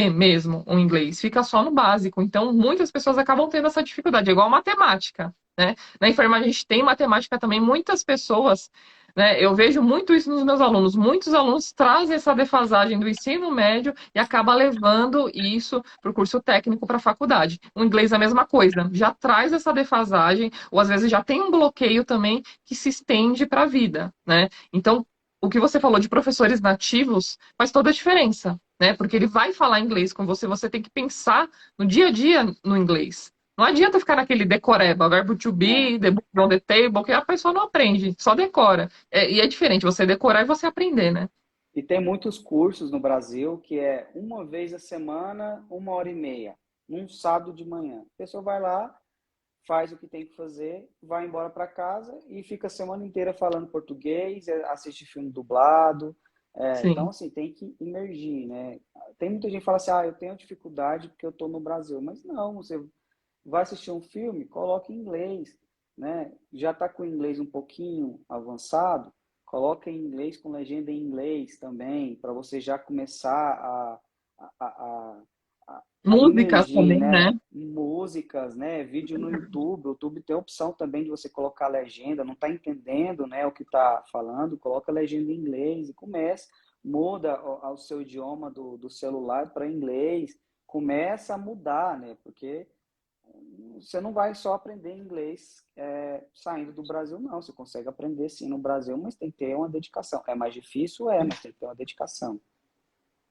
A: mesmo o inglês, fica só no básico. Então, muitas pessoas acabam tendo essa dificuldade, é igual a matemática, né? Na enfermagem a gente tem matemática também, muitas pessoas, né? Eu vejo muito isso nos meus alunos. Muitos alunos trazem essa defasagem do ensino médio e acaba levando isso para o curso técnico para a faculdade. O inglês é a mesma coisa, já traz essa defasagem, ou às vezes já tem um bloqueio também que se estende para a vida, né? Então, o que você falou de professores nativos faz toda a diferença, né? Porque ele vai falar inglês com você, você tem que pensar no dia a dia no inglês. Não adianta ficar naquele decoreba, verbo to
B: É,
A: be, the book on the table, que a pessoa não aprende, só decora. E é diferente você decorar e você aprender, né?
B: E tem muitos cursos no Brasil que é uma vez a semana, 1h30, num sábado de manhã. A pessoa vai lá, faz o que tem que fazer, vai embora para casa e fica a semana inteira falando português, assiste filme dublado. Então,
A: Sim.
B: assim, tem que imergir, né? Tem muita gente que fala assim, eu tenho dificuldade porque eu estou no Brasil. Mas não, você vai assistir um filme, coloque em inglês, né? Já está com o inglês um pouquinho avançado, coloque em inglês com legenda em inglês também, para você já começar a, a
A: Músicas
B: imergir,
A: também,
B: né?
A: né?
B: Músicas, né? Vídeo no YouTube. O YouTube tem a opção também de você colocar legenda. Não está entendendo, né, o que está falando? Coloca a legenda em inglês e começa. Muda o seu idioma do celular para inglês. Começa a mudar, né? Porque você não vai só aprender inglês saindo do Brasil, não. Você consegue aprender sim no Brasil, mas tem que ter uma dedicação. É mais difícil, mas tem que ter uma dedicação.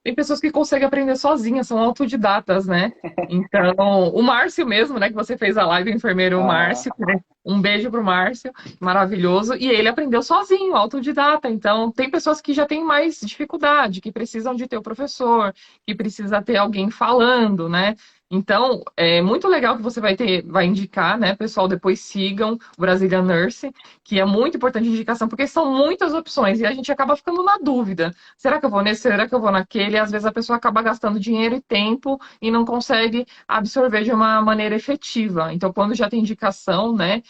A: Tem pessoas que conseguem aprender sozinhas, são autodidatas, né? Então, o Márcio mesmo, né, que você fez a live, o enfermeiro
B: Aham.
A: Márcio, né? Um beijo pro Márcio, maravilhoso. E ele aprendeu sozinho, autodidata. Então, tem pessoas que já têm mais dificuldade, que precisam de ter o professor, que precisa ter alguém falando, né? Então, é muito legal que você vai indicar, né? Pessoal, depois sigam o Brazilian Nurse, que é muito importante a indicação, porque são muitas opções e a gente acaba ficando na dúvida. Será que eu vou nesse? Será que eu vou naquele? E às vezes a pessoa acaba gastando dinheiro e tempo e não consegue absorver de uma maneira efetiva. Então, quando já tem indicação, né,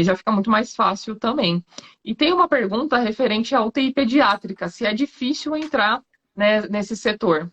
A: já fica muito mais fácil também. E tem uma pergunta referente à UTI pediátrica, se é difícil entrar, né, nesse setor.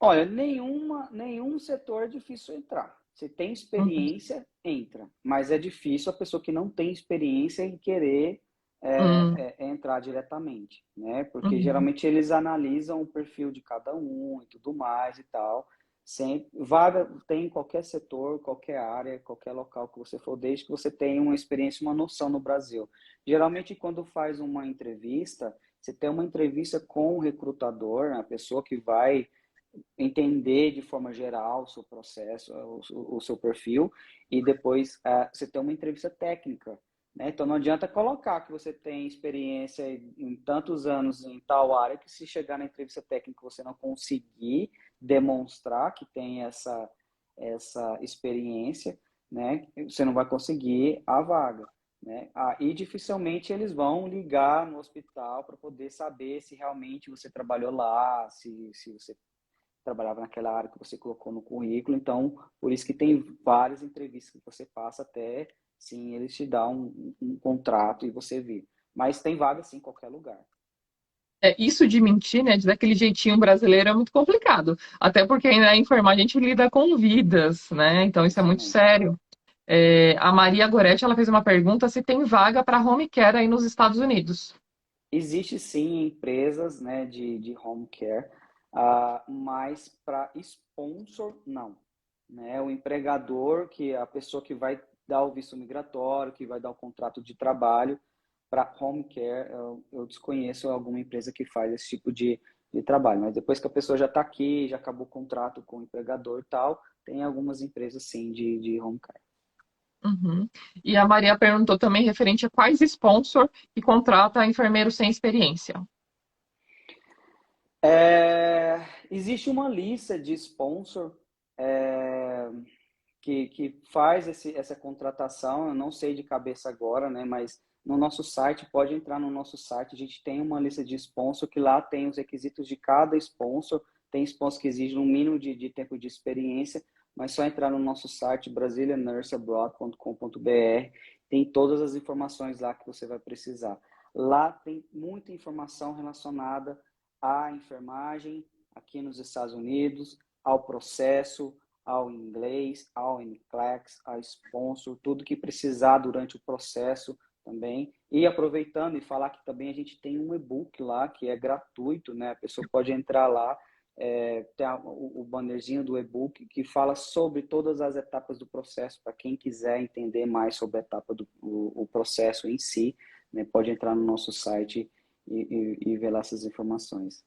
B: Olha, nenhum setor é difícil entrar. Se tem
A: Uhum.
B: experiência, entra. Mas é difícil a pessoa que não tem experiência em querer
A: Uhum.
B: entrar diretamente, né? Porque
A: Uhum.
B: geralmente eles analisam o perfil de cada um e tudo mais e tal. Sempre, vaga tem em qualquer setor, qualquer área, qualquer local que você for, desde que você tenha uma experiência, uma noção no Brasil. Geralmente, quando faz uma entrevista, você tem uma entrevista com o recrutador, a pessoa que vai entender de forma geral o seu processo, o seu perfil, e depois você tem uma entrevista técnica. Né? Então não adianta colocar que você tem experiência em tantos anos em tal área, que se chegar na entrevista técnica você não conseguir demonstrar que tem essa experiência, né? Você não vai conseguir a vaga. Né? E dificilmente eles vão ligar no hospital para poder saber se realmente você trabalhou lá, se você trabalhava naquela área que você colocou no currículo. Então, por isso que tem várias entrevistas que você passa até, sim, eles te dão um contrato e você vê. Mas tem vaga, sim, em qualquer lugar.
A: Isso de mentir, né, de daquele jeitinho brasileiro é muito complicado. Até porque ainda em enfermagem a gente lida com vidas, né? Então isso é muito
B: Justamente.
A: sério. A Maria Goretti, ela fez uma pergunta se tem vaga para home care aí nos Estados Unidos.
B: Existe, sim, empresas, né, de home care, mas para sponsor, não. Né? O empregador, que é a pessoa que vai dar o visto migratório, que vai dar o contrato de trabalho, para home care, eu desconheço alguma empresa que faz esse tipo de trabalho. Mas depois que a pessoa já está aqui, já acabou o contrato com o empregador e tal, tem algumas empresas, sim, de home care.
A: Uhum. E a Maria perguntou também referente a quais sponsor que contrata enfermeiro sem experiência.
B: Existe uma lista de sponsor é, que faz essa contratação, eu não sei de cabeça agora, né, mas no nosso site, pode entrar no nosso site, a gente tem uma lista de sponsor que lá tem os requisitos de cada sponsor, tem sponsor que exige um mínimo de tempo de experiência, mas só entrar no nosso site, brasilianurseabroad.com.br, tem todas as informações lá que você vai precisar. Lá tem muita informação relacionada à enfermagem aqui nos Estados Unidos, ao processo, ao inglês, ao NCLEX, a sponsor, tudo que precisar durante o processo também. E aproveitando e falar que também a gente tem um e-book lá que é gratuito, né? A pessoa pode entrar lá, tem o bannerzinho do e-book que fala sobre todas as etapas do processo, para quem quiser entender mais sobre a etapa o processo em si, né? Pode entrar no nosso site e ver lá essas informações.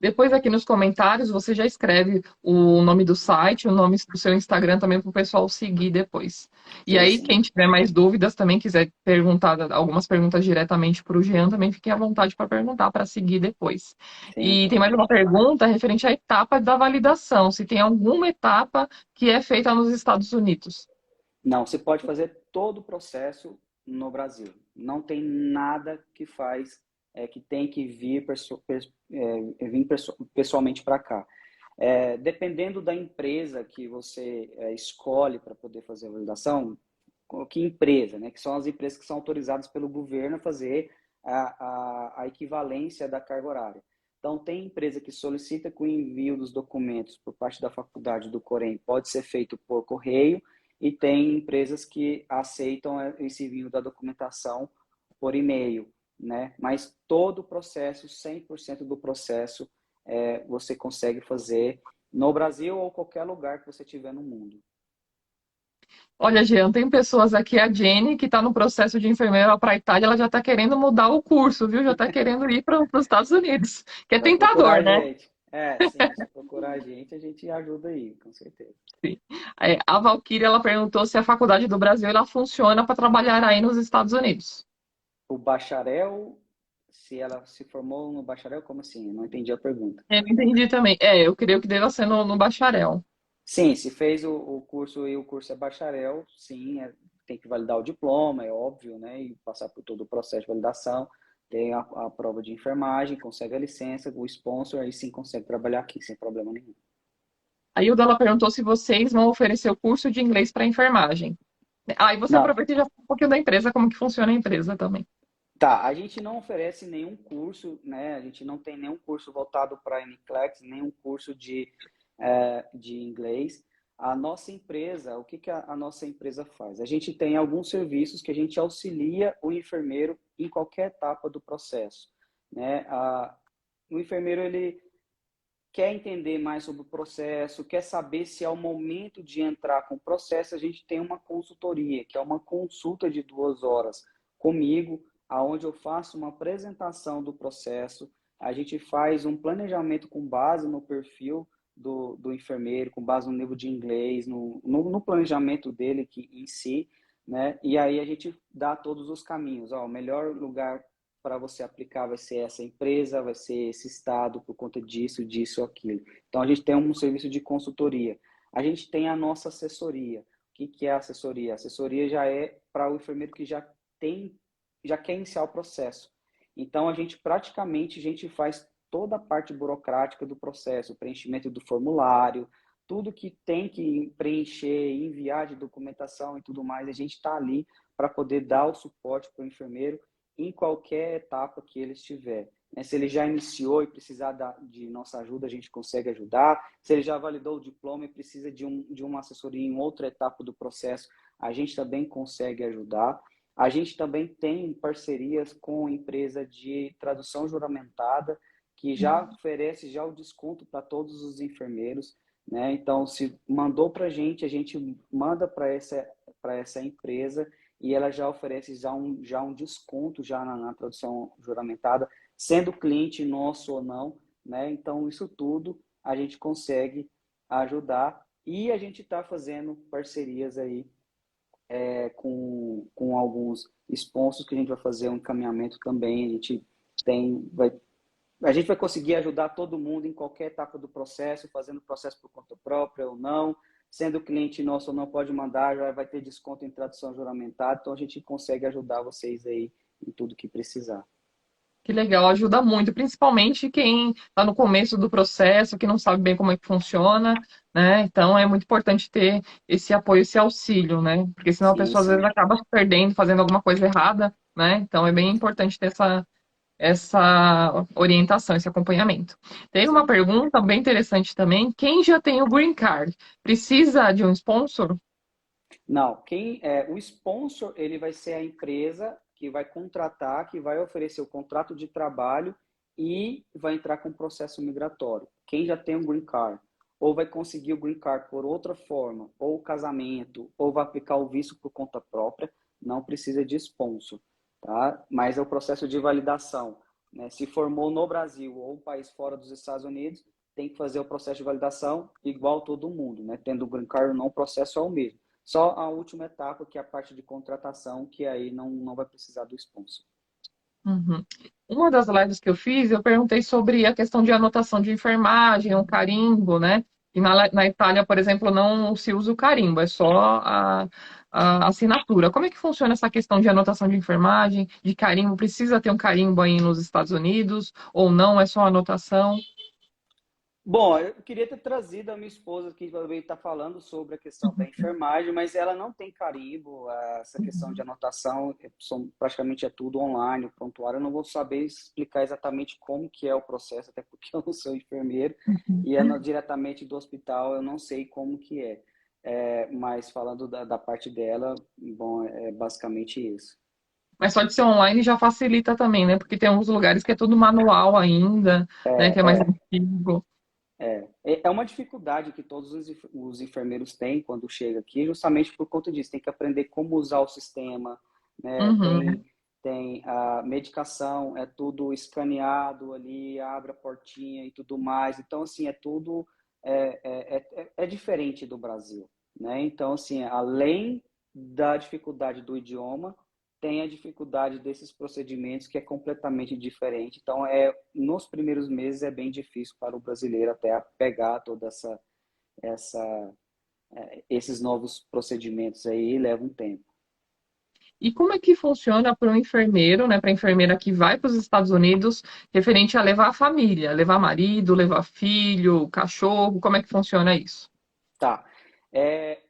A: Depois aqui nos comentários você já escreve o nome do site, o nome do seu Instagram também para o pessoal seguir depois. E
B: Vou
A: aí,
B: sim.
A: quem tiver mais dúvidas também, quiser perguntar algumas perguntas diretamente para o Jean, também fiquem à vontade para perguntar, para seguir depois.
B: Sim,
A: E tem
B: pode
A: mais uma
B: deixar.
A: pergunta referente à etapa da validação, se tem alguma etapa que é feita nos Estados Unidos.
B: Não, você pode fazer todo o processo no Brasil. Não tem nada que faz, que tem que vir, pessoalmente para cá. Dependendo da empresa que você escolhe para poder fazer a validação, que empresa, né? Que são as empresas que são autorizadas pelo governo a fazer a equivalência da carga horária. Então, tem empresa que solicita que o envio dos documentos por parte da faculdade do Corém pode ser feito por correio, e tem empresas que aceitam esse envio da documentação por e-mail, né? Mas todo o processo, 100% do processo, você consegue fazer no Brasil ou qualquer lugar que você tiver no mundo.
A: Olha, Jean, tem pessoas aqui, a Jenny, que está no processo de enfermeira para a Itália, ela já está querendo mudar o curso, viu? Já está querendo ir para os Estados Unidos, que é
B: Só procurar
A: tentador,
B: a
A: né?
B: gente. Sim, só procurar a gente ajuda aí, com certeza.
A: Sim. A Valquíria, ela perguntou se a faculdade do Brasil ela funciona para trabalhar aí nos Estados Unidos.
B: O bacharel, se ela se formou no bacharel, como assim? Eu não entendi a pergunta.
A: Eu entendi também. Eu creio que deva ser no bacharel.
B: Sim, se fez o curso e o curso é bacharel, sim, tem que validar o diploma, é óbvio, né? E passar por todo o processo de validação. Tem a prova de enfermagem, consegue a licença, o sponsor, aí sim consegue trabalhar aqui sem problema nenhum.
A: A Hilda, ela perguntou se vocês vão oferecer o curso de inglês para enfermagem. E você
B: Não,
A: aproveita e já fala um pouquinho da empresa, como que funciona a empresa também.
B: tá, a gente não oferece nenhum curso, né? A gente não tem nenhum curso voltado para NCLEX, nenhum curso de inglês. A nossa empresa, o que, que a nossa empresa faz? A gente tem alguns serviços que a gente auxilia o enfermeiro em qualquer etapa do processo, né? O enfermeiro, ele quer entender mais sobre o processo, quer saber se é o momento de entrar com o processo, a gente tem uma consultoria, que é uma consulta de 2 horas comigo, aonde eu faço uma apresentação do processo, a gente faz um planejamento com base no perfil do enfermeiro, com base no nível de inglês, no planejamento dele em si, né? E aí a gente dá todos os caminhos. Ó, o melhor lugar para você aplicar vai ser essa empresa, vai ser esse estado por conta disso, disso, aquilo. Então a gente tem um serviço de consultoria. A gente tem a nossa assessoria. O que é a assessoria? A assessoria já é para o enfermeiro que já quer iniciar o processo. Então a gente faz toda a parte burocrática do processo, o preenchimento do formulário, tudo que tem que preencher, enviar de documentação e tudo mais, a gente está ali para poder dar o suporte para o enfermeiro em qualquer etapa que ele estiver. Se ele já iniciou e precisar de nossa ajuda, a gente consegue ajudar. Se ele já validou o diploma e precisa de uma assessoria em outra etapa do processo, a gente também consegue ajudar. A gente também tem parcerias com empresa de tradução juramentada, que já oferece já o desconto para todos os enfermeiros, né? Então, se mandou para a gente manda para essa empresa e ela já oferece já um desconto já na tradução juramentada, sendo cliente nosso ou não, né? Então, isso tudo a gente consegue ajudar e a gente está fazendo parcerias aí com alguns sponsors que a gente vai fazer um encaminhamento também. A gente vai conseguir ajudar todo mundo em qualquer etapa do processo, fazendo o processo por conta própria ou não, sendo cliente nosso ou não, pode mandar, já vai ter desconto em tradução juramentada, então a gente consegue ajudar vocês aí em tudo que precisar.
A: Que legal, ajuda muito, principalmente quem está no começo do processo, que não sabe bem como é que funciona, né? Então é muito importante ter esse apoio, esse auxílio, né? Porque senão a
B: Sim,
A: pessoa às vezes
B: sim.
A: acaba se perdendo, fazendo alguma coisa errada, né? Então é bem importante ter essa orientação, esse acompanhamento. Tem uma
B: Sim.
A: pergunta bem interessante também: quem já tem o Green Card precisa de um sponsor?
B: Não, o sponsor, ele vai ser a empresa que vai contratar, que vai oferecer o contrato de trabalho e vai entrar com o processo migratório. Quem já tem o green card, ou vai conseguir o green card por outra forma, ou casamento, ou vai aplicar o visto por conta própria, não precisa de sponsor, tá? Mas é o processo de validação né? Se formou no Brasil ou um país fora dos Estados Unidos, tem que fazer o processo de validação igual todo mundo, né? Tendo o green card ou não, o processo é o mesmo. Só a última etapa, que é a parte de contratação, que aí não vai precisar do sponsor.
A: Uhum. Uma das lives que eu fiz, eu perguntei sobre a questão de anotação de enfermagem, o carimbo, né? E na Itália, por exemplo, não se usa o carimbo, é só a assinatura. Como é que funciona essa questão de anotação de enfermagem, de carimbo? Precisa ter um carimbo aí nos Estados Unidos ou não? É só anotação?
B: Bom, eu queria ter trazido a minha esposa que também está falando sobre a questão da enfermagem, mas ela não tem carimbo, essa questão de anotação, praticamente é tudo online, o prontuário. Eu não vou saber explicar exatamente como que é o processo, até porque eu não sou enfermeiro e é diretamente do hospital, eu não sei como que é. Mas falando da parte dela, bom, é basicamente isso.
A: Mas só de ser online já facilita também, né? Porque tem alguns lugares que é tudo manual ainda, né? Que é mais
B: É,
A: antigo.
B: é uma dificuldade que todos os enfermeiros têm quando chega aqui, justamente por conta disso. Tem que aprender como usar o sistema, né?
A: Uhum.
B: Tem a medicação, é tudo escaneado ali, abre a portinha e tudo mais. Então, assim, é tudo é diferente do Brasil, né? Então, assim, além da dificuldade do idioma, tem a dificuldade desses procedimentos que é completamente diferente. Então, nos primeiros meses é bem difícil para o brasileiro até pegar toda essa esses novos procedimentos aí, leva um tempo.
A: E como é que funciona para o enfermeiro, né, para a enfermeira que vai para os Estados Unidos, referente a levar a família, levar marido, levar filho, cachorro, como é que funciona isso?
B: Tá. É,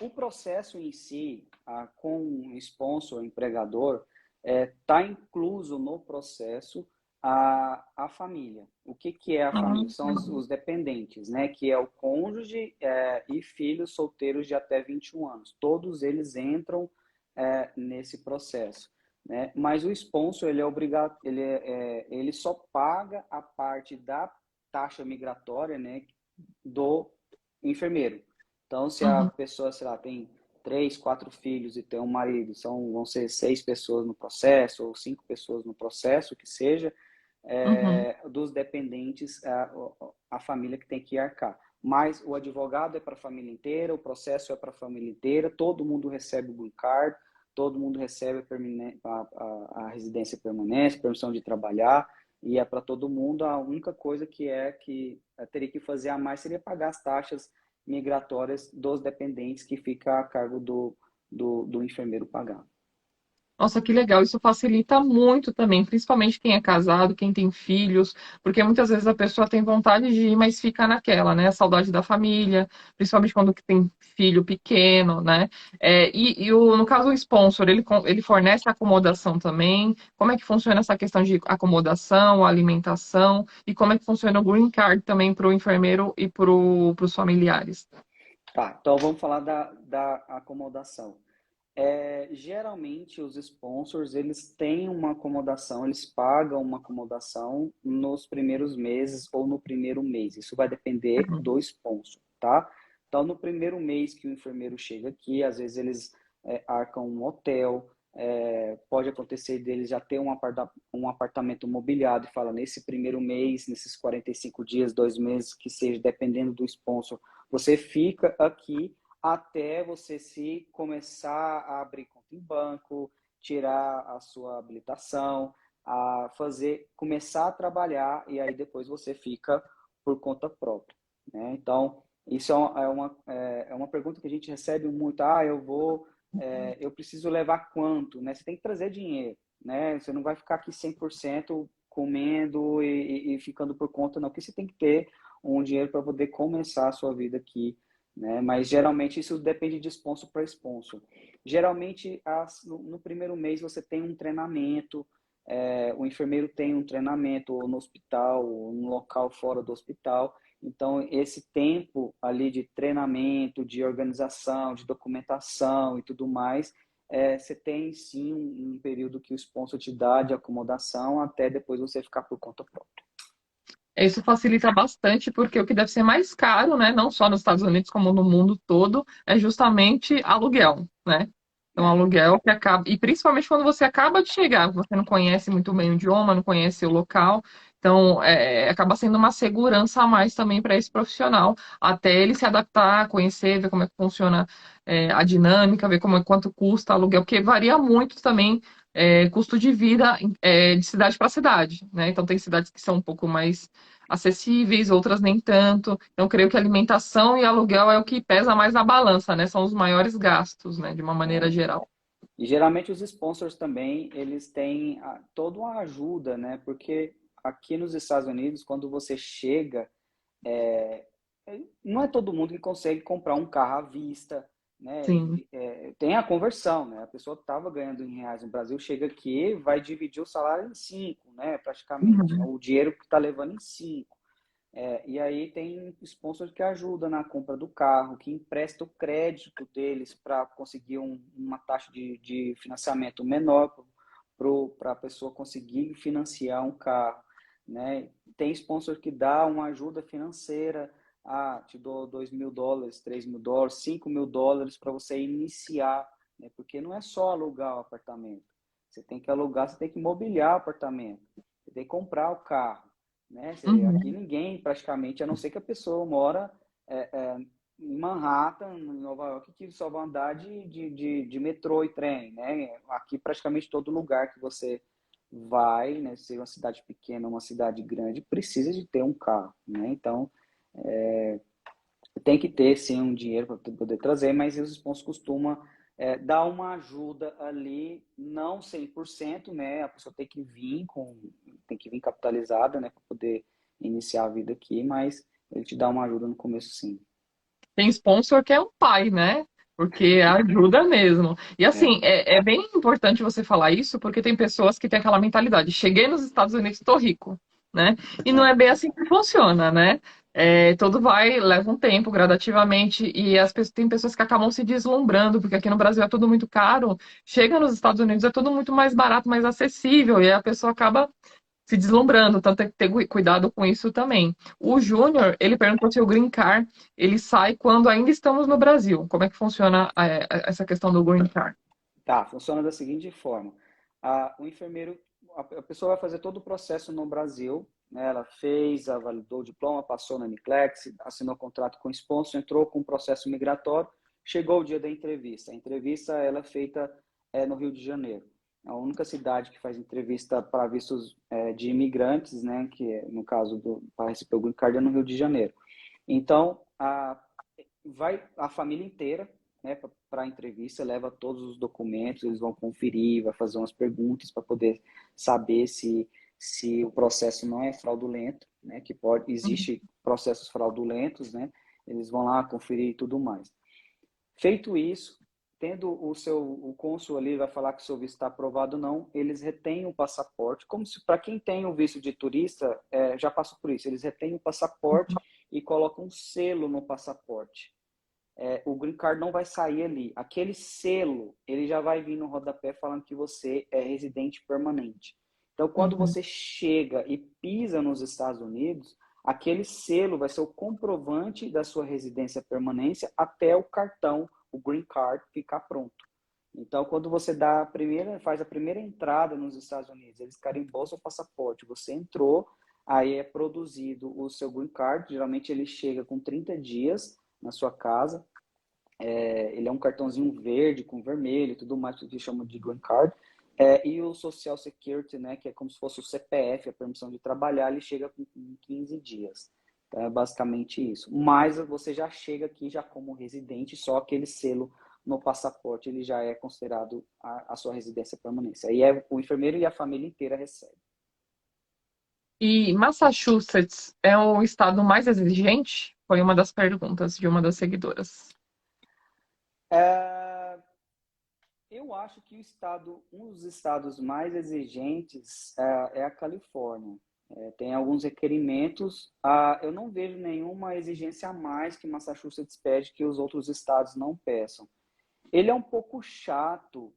B: o processo em si, com o sponsor, empregador, está incluso no processo a família. O que é a família?
A: Uhum.
B: São os dependentes, né? Que é o cônjuge e filhos solteiros de até 21 anos. Todos eles entram nesse processo. Né? Mas o sponsor, ele é obrigado, ele só paga a parte da taxa migratória, né, do enfermeiro. Então, se a
A: Uhum.
B: pessoa, sei lá, tem 3, 4 filhos e tem um marido, vão ser 6 pessoas no processo, ou 5 pessoas no processo, que seja,
A: Uhum.
B: dos dependentes, a família que tem que arcar. Mas o advogado é para a família inteira, o processo é para a família inteira, todo mundo recebe o green card, todo mundo recebe a residência permanente, permissão de trabalhar, e é para todo mundo. A única coisa que teria que fazer a mais seria pagar as taxas migratórias dos dependentes, que fica a cargo do enfermeiro pagar.
A: Nossa, que legal. Isso facilita muito também, principalmente quem é casado, quem tem filhos, porque muitas vezes a pessoa tem vontade de ir, mas fica naquela, né? A saudade da família, principalmente quando tem filho pequeno, né? No caso, o sponsor, ele fornece acomodação também. Como é que funciona essa questão de acomodação, alimentação, e como é que funciona o green card também para o enfermeiro e para os familiares?
B: Tá, então vamos falar da acomodação. Geralmente os sponsors, eles têm uma acomodação, eles pagam uma acomodação nos primeiros meses ou no primeiro mês. Isso vai depender
A: Uhum.
B: do sponsor, tá? Então, no primeiro mês que o enfermeiro chega aqui, às vezes eles arcam um hotel, pode acontecer deles já ter um apartamento mobiliado e fala, nesse primeiro mês, nesses 45 dias, 2 meses, que seja, dependendo do sponsor, você fica aqui até você se começar a abrir conta em banco, tirar a sua habilitação, começar a trabalhar, e aí depois você fica por conta própria, né? Então, isso é uma pergunta que a gente recebe muito. Eu preciso levar quanto, né? Você tem que trazer dinheiro, né? Você não vai ficar aqui 100% comendo e ficando por conta, não, porque você tem que ter um dinheiro para poder começar a sua vida aqui, né? Mas geralmente isso depende de sponsor para sponsor. Geralmente no primeiro mês você tem um treinamento, o enfermeiro tem um treinamento ou no hospital, ou no local fora do hospital. Então esse tempo ali de treinamento, de organização, de documentação e tudo mais, você tem sim um período que o sponsor te dá de acomodação até depois você ficar por conta própria.
A: Isso facilita bastante, porque o que deve ser mais caro, né, não só nos Estados Unidos, como no mundo todo, é justamente aluguel, né? Então, aluguel que acaba. E principalmente quando você acaba de chegar, você não conhece muito bem o idioma, não conhece o local. Então, acaba sendo uma segurança a mais também para esse profissional, até ele se adaptar, conhecer, ver como é que funciona a dinâmica, ver quanto custa aluguel, porque varia muito também custo de vida de cidade para cidade, né? Então, tem cidades que são um pouco mais acessíveis, outras nem tanto. Então, creio que alimentação e aluguel é o que pesa mais na balança, né? São os maiores gastos, né? De uma maneira
B: É.
A: geral.
B: E geralmente os sponsors também, eles têm toda uma ajuda, né? Porque aqui nos Estados Unidos, quando você chega, é, não é todo mundo que consegue comprar um carro à vista, né?
A: Sim.
B: Tem a conversão, né? A pessoa que estava ganhando em reais no Brasil chega aqui, vai dividir o salário em cinco, né? Praticamente,
A: Uhum.
B: o dinheiro que está levando em cinco. E aí tem sponsors que ajudam na compra do carro, que empresta o crédito deles para conseguir uma taxa de financiamento menor para a pessoa conseguir financiar um carro, né? Tem sponsor que dá uma ajuda financeira, te dou $2.000, $3.000, $5.000 para você iniciar, né? Porque não é só alugar o apartamento. Você tem que alugar, você tem que mobiliar o apartamento, você tem que comprar o carro, né? Aqui
A: Uhum.
B: ninguém, praticamente, a não ser que a pessoa mora em Manhattan, em Nova York, que só vai andar de metrô e trem, né? Aqui praticamente todo lugar que você vai, né? Se é uma cidade pequena, uma cidade grande, precisa de ter um carro, né? Então, tem que ter sim um dinheiro para poder trazer, mas os sponsors costumam dar uma ajuda ali, não 100%, né? A pessoa tem que vir capitalizada, né, para poder iniciar a vida aqui, mas ele te dá uma ajuda no começo, sim.
A: Tem sponsor que é um pai, né? Porque ajuda mesmo. E
B: É,
A: assim, é bem importante você falar isso, porque tem pessoas que têm aquela mentalidade: cheguei nos Estados Unidos, estou rico, né? E não
B: é,
A: é bem assim que funciona, né? Tudo leva um tempo, gradativamente, e tem pessoas que acabam se deslumbrando, porque aqui no Brasil é tudo muito caro. Chega nos Estados Unidos, é tudo muito mais barato, mais acessível, e aí a pessoa acaba se deslumbrando, então tem que ter cuidado com isso também. O Júnior, ele perguntou se o Green Card, ele sai quando ainda estamos no Brasil. Como é que funciona essa questão do Green Card?
B: Tá, funciona da seguinte forma. O enfermeiro, a pessoa vai fazer todo o processo no Brasil, né? Ela fez, validou o diploma, passou na NCLEX, assinou contrato com o sponsor, entrou com o processo migratório, chegou o dia da entrevista. A entrevista ela é feita no Rio de Janeiro. É a única cidade que faz entrevista para vistos de imigrantes, né? Que é, no caso para receber o Green Card é no Rio de Janeiro. Então, vai a família inteira, né, para a entrevista, leva todos os documentos, eles vão conferir, vai fazer umas perguntas para poder saber se o processo não é fraudulento, né, que existe processos fraudulentos, né, eles vão lá conferir e tudo mais. Feito isso, tendo o cônsul ali vai falar que o seu visto está aprovado ou não, eles retêm o passaporte, como se para quem tem o visto de turista, já passou por isso, eles retêm o passaporte e colocam um selo no passaporte. O green card não vai sair ali. Aquele selo, ele já vai vir no rodapé falando que você é residente permanente. Então, quando
A: Uhum.
B: você chega e pisa nos Estados Unidos, aquele selo vai ser o comprovante da sua residência permanência até o cartão, o green card, ficar pronto. Então, quando você faz a primeira entrada nos Estados Unidos, eles carimbam o seu passaporte, você entrou, aí é produzido o seu green card, geralmente ele chega com 30 dias na sua casa, ele é um cartãozinho verde com vermelho e tudo mais, que chamam de green card, e o Social Security, né, que é como se fosse o CPF, a permissão de trabalhar, ele chega com 15 dias. Então, é basicamente isso. Mas você já chega aqui já como residente, só aquele selo no passaporte, ele já é considerado a sua residência permanente. Aí o enfermeiro e a família inteira recebem.
A: E Massachusetts é o estado mais exigente? Foi uma das perguntas de uma das seguidoras.
B: É, eu acho que um dos estados mais exigentes é a Califórnia. Tem alguns requerimentos. Eu não vejo nenhuma exigência a mais que Massachusetts pede que os outros estados não peçam. Ele é um pouco chato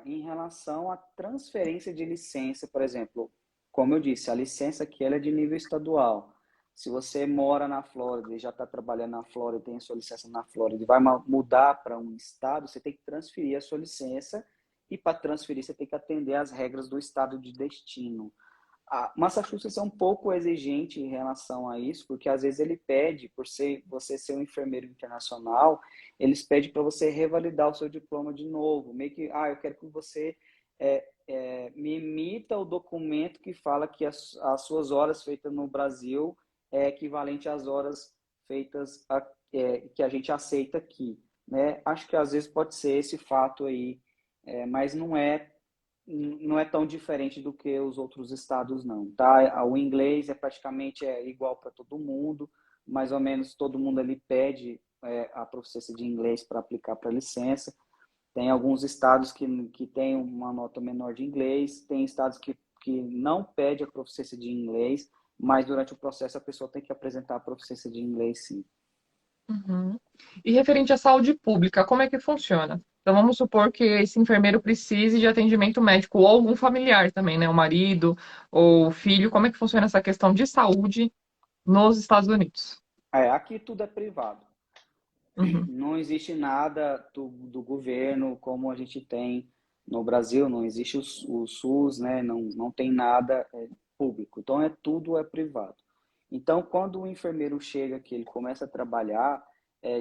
B: em relação à transferência de licença, por exemplo. Como eu disse, a licença aqui ela é de nível estadual. Se você mora na Flórida e já está trabalhando na Flórida, tem a sua licença na Flórida e vai mudar para um estado, você tem que transferir a sua licença e para transferir você tem que atender às regras do estado de destino. A Massachusetts é um pouco exigente em relação a isso, porque às vezes ele pede, por você ser um enfermeiro internacional, eles pedem para você revalidar o seu diploma de novo. Meio que, eu quero que você me emita o documento que fala que as suas horas feitas no Brasil é equivalente às horas feitas que a gente aceita aqui, né? Acho que às vezes pode ser esse fato aí, mas não é tão diferente do que os outros estados, não, tá? O inglês praticamente igual para todo mundo, mais ou menos todo mundo ali pede a proficiência de inglês para aplicar para licença. Tem alguns estados que têm uma nota menor de inglês, tem estados que não pede a proficiência de inglês, mas durante o processo a pessoa tem que apresentar a proficiência de inglês, sim.
A: Uhum. E referente à saúde pública, como é que funciona? Então vamos supor que esse enfermeiro precise de atendimento médico ou algum familiar também, né? O marido ou o filho. Como é que funciona essa questão de saúde nos Estados Unidos?
B: Aqui tudo é privado.
A: Uhum.
B: Não existe nada do governo como a gente tem no Brasil, não existe o SUS, né? Não tem nada público, então tudo é privado. Então, quando o enfermeiro chega aqui, ele começa a trabalhar,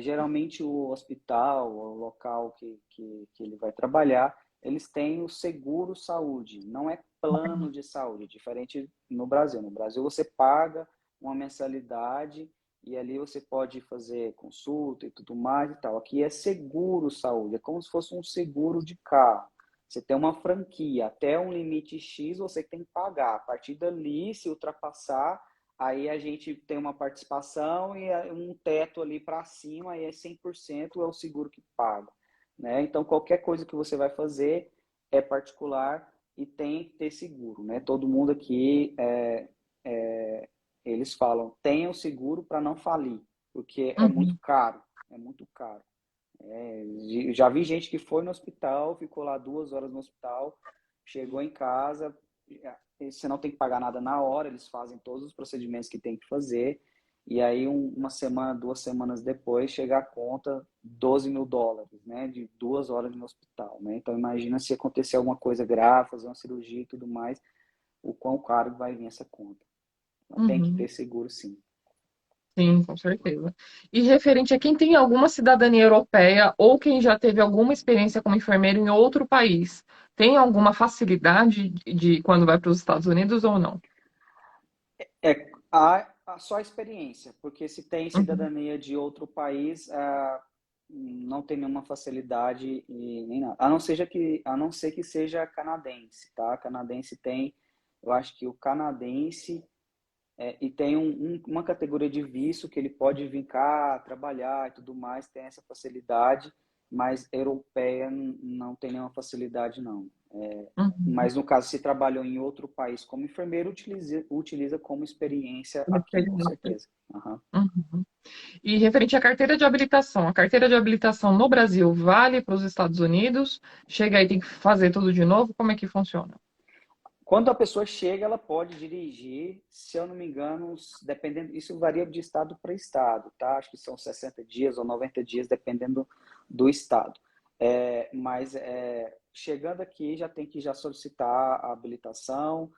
B: geralmente o hospital, o local que ele vai trabalhar, eles têm o seguro saúde, não é plano de saúde, diferente no Brasil. No Brasil você paga uma mensalidade e ali você pode fazer consulta e tudo mais e tal. Aqui é seguro saúde, é como se fosse um seguro de carro. Você tem uma franquia, até um limite X você tem que pagar. A partir dali, se ultrapassar, aí a gente tem uma participação e um teto ali para cima, aí 100% é o seguro que paga, né? Então, qualquer coisa que você vai fazer é particular e tem que ter seguro, né? Todo mundo aqui eles falam, tenha o seguro para não falir, porque é muito
A: Uhum.
B: caro, é muito caro. Já vi gente que foi no hospital, ficou lá 2 horas no hospital, chegou em casa, você não tem que pagar nada na hora, eles fazem todos os procedimentos que tem que fazer, e aí uma semana, 2 semanas depois, chega a conta $12.000, né, de 2 horas no hospital, né? Então imagina se acontecer alguma coisa grave, fazer uma cirurgia e tudo mais, o quão caro vai vir essa conta. Então tem que
A: Uhum.
B: ter seguro, sim.
A: Sim, com certeza. E referente a quem tem alguma cidadania europeia ou quem já teve alguma experiência como enfermeiro em outro país, tem alguma facilidade de quando vai para os Estados Unidos ou não?
B: Só a experiência, porque se tem
A: Uhum.
B: cidadania de outro país, não tem nenhuma facilidade e nem nada. A não ser que seja canadense, tá? Canadense tem, eu acho que o canadense e tem uma categoria de visto que ele pode vir cá, trabalhar e tudo mais, tem essa facilidade, mas europeia não tem nenhuma facilidade, não.
A: Uhum.
B: Mas no caso, se trabalhou em outro país como enfermeiro, utiliza como experiência
A: Como
B: aqui, com
A: experiência.
B: certeza. Aham.
A: Uhum. E referente à carteira de habilitação, a carteira de habilitação no Brasil vale para os Estados Unidos? Chega aí, tem que fazer tudo de novo? Como é que funciona?
B: Quando a pessoa chega, ela pode dirigir, se eu não me engano, dependendo, isso varia de estado para estado, tá? Acho que são 60 dias ou 90 dias, dependendo do estado. Mas chegando aqui, já tem que já solicitar a habilitação.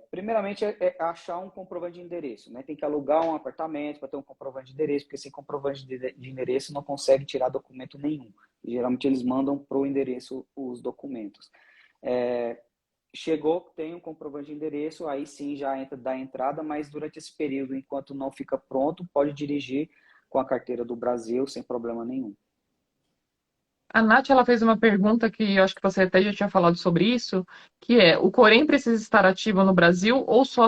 B: Primeiramente, achar um comprovante de endereço, né? Tem que alugar um apartamento para ter um comprovante de endereço, porque sem comprovante de endereço não consegue tirar documento nenhum. Geralmente, eles mandam para o endereço os documentos. Chegou, tem um comprovante de endereço, aí sim já entra da entrada, mas durante esse período, enquanto não fica pronto, pode dirigir com a carteira do Brasil sem problema nenhum.
A: A Nath, ela fez uma pergunta que eu acho que você até já tinha falado sobre isso, que é, o Corém precisa estar ativo no Brasil ou só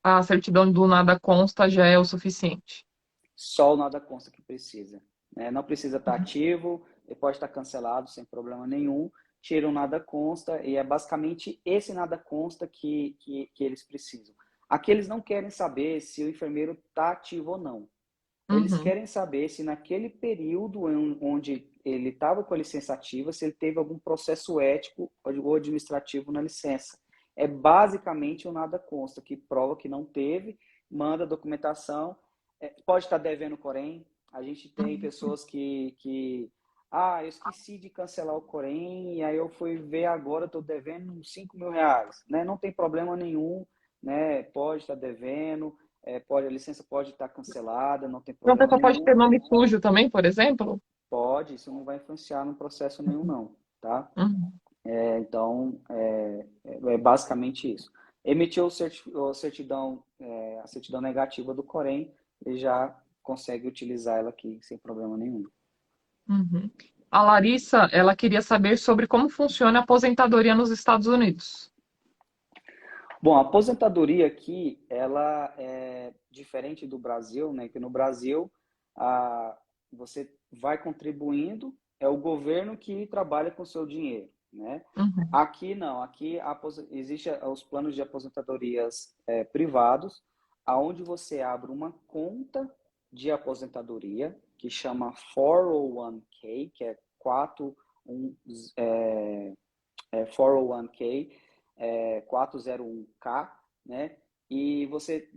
A: a certidão do nada consta já é o suficiente?
B: Só o nada consta que precisa, né? Não precisa estar ativo, ele pode estar cancelado sem problema nenhum, tira o nada consta e é basicamente esse nada consta que eles precisam. Aqui eles não querem saber se o enfermeiro está ativo ou não. Eles
A: Uhum.
B: querem saber se naquele período onde ele estava com a licença ativa, se ele teve algum processo ético ou administrativo na licença. É basicamente o nada consta, que prova que não teve, manda a documentação, pode estar devendo o Corém. A gente tem pessoas eu esqueci de cancelar o Corém, e aí eu fui ver agora, estou devendo uns R$ 5.000, né? Não tem problema nenhum, né? Pode estar devendo, a licença pode estar cancelada, não tem
A: Então, a
B: problema
A: pessoa pode ter
B: nenhum.
A: nome sujo também, por exemplo?
B: Pode, isso não vai influenciar no processo nenhum, não, tá?
A: Uhum.
B: Então, é basicamente isso. Emitiu a certidão negativa do Corém, ele já consegue utilizar ela aqui sem problema nenhum.
A: Uhum. A Larissa, ela queria saber sobre como funciona a aposentadoria nos Estados Unidos.
B: Bom, a aposentadoria aqui, ela é diferente do Brasil, né? Que no Brasil, você vai contribuindo, é o governo que trabalha com o seu dinheiro, né?
A: Uhum.
B: Aqui não, aqui existe os planos de aposentadorias privados, aonde você abre uma conta de aposentadoria que chama 401k, que é 401k, 401k, né? E você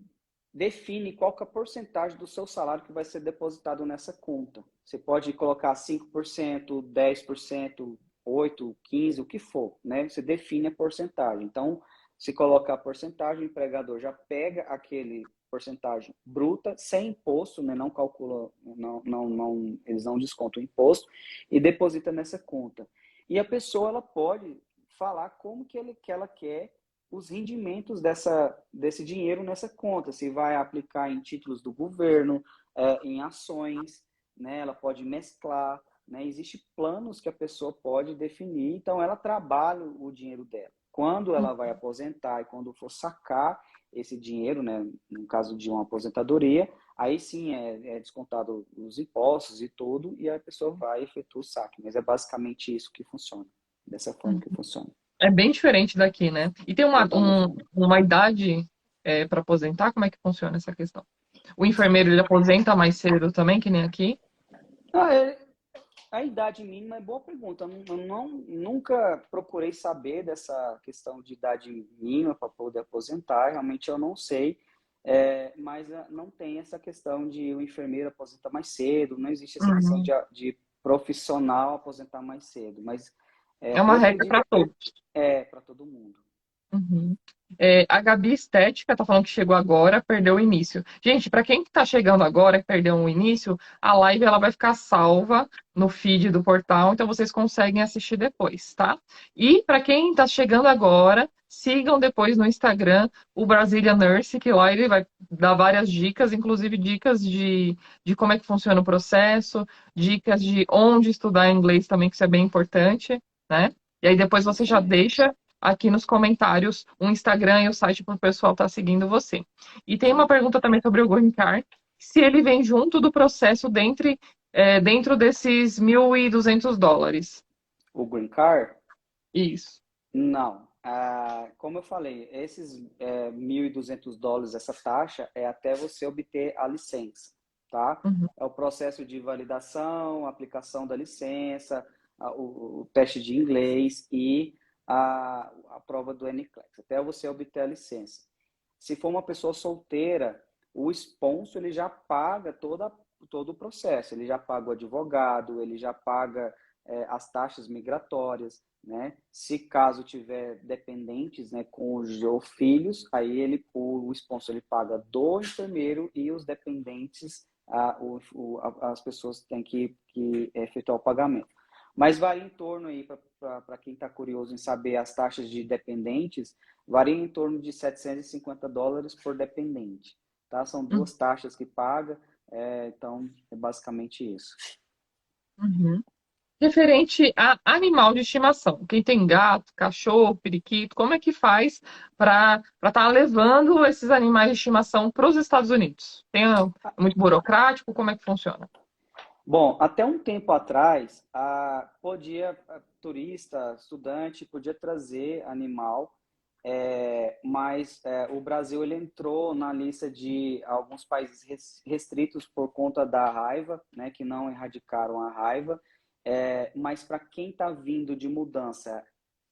B: define qual que é a porcentagem do seu salário que vai ser depositado nessa conta. Você pode colocar 5%, 10%, 8%, 15%, o que for, né? Você define a porcentagem. Então, se colocar a porcentagem, o empregador já pega aquele porcentagem bruta, sem imposto, né? Não calcula, eles não descontam o imposto, e deposita nessa conta. E a pessoa, ela pode falar como que ela quer os rendimentos desse dinheiro nessa conta, se vai aplicar em títulos do governo, em ações, né? Ela pode mesclar, né? Existem planos que a pessoa pode definir, então ela trabalha o dinheiro dela. Quando ela vai aposentar e quando for sacar esse dinheiro, né? No caso de uma aposentadoria, aí sim é descontado os impostos e tudo, e a pessoa vai e efetua o saque. Mas é basicamente isso que funciona, dessa forma que funciona.
A: É bem diferente daqui, né? E tem
B: Totalmente diferente.
A: uma idade para aposentar? Como é que funciona essa questão? O enfermeiro ele aposenta mais cedo também, que nem aqui?
B: Ah, a idade mínima é boa pergunta. Nunca procurei saber dessa questão de idade mínima para poder aposentar. Realmente eu não sei. Mas não tem essa questão de o enfermeiro aposentar mais cedo. Não existe essa questão
A: Uhum.
B: de profissional aposentar mais cedo. Mas
A: É uma
B: eu
A: regra
B: acredito
A: para todos.
B: para todo mundo.
A: Uhum. A Gabi Estética tá falando que chegou agora, perdeu o início. Gente, para quem tá chegando agora, que perdeu o início, a live ela vai ficar salva no feed do portal, então vocês conseguem assistir depois, tá? E para quem tá chegando agora, sigam depois no Instagram o Brazilian Nurse, que lá ele vai dar várias dicas, inclusive dicas de como é que funciona o processo, dicas de onde estudar inglês também, que isso é bem importante, né? E aí depois você
B: Isso
A: já
B: mesmo.
A: deixa aqui nos comentários o Instagram e o site para o pessoal estar seguindo você. E tem uma pergunta também sobre o Green Card, se ele vem junto do processo dentro desses US$ 1.200.
B: O Green Card.
A: Isso.
B: Não. Como eu falei, esses US$ 1.200, essa taxa é até você obter a licença, tá?
A: Uhum.
B: É o processo de validação, aplicação da licença, o teste de inglês e a prova do NCLEX, até você obter a licença. Se for uma pessoa solteira, o sponsor ele já paga todo o processo, ele já paga o advogado, ele já paga as taxas migratórias, né? Se caso tiver dependentes, né, cônjuge ou filhos, aí o sponsor ele paga do enfermeiro e os dependentes, as pessoas têm que efetuar o pagamento. Mas varia em torno aí, para quem está curioso em saber as taxas de dependentes, varia em torno de US$ 750 por dependente, tá? São duas taxas que paga, então é basicamente isso.
A: Uhum. Referente a animal de estimação. Quem tem gato, cachorro, periquito, como é que faz para estar levando esses animais de estimação para os Estados Unidos? É muito burocrático? Como é que funciona?
B: Bom, até um tempo atrás, turista, estudante, podia trazer animal, mas o Brasil ele entrou na lista de alguns países restritos por conta da raiva, né, que não erradicaram a raiva. Mas para quem está vindo de mudança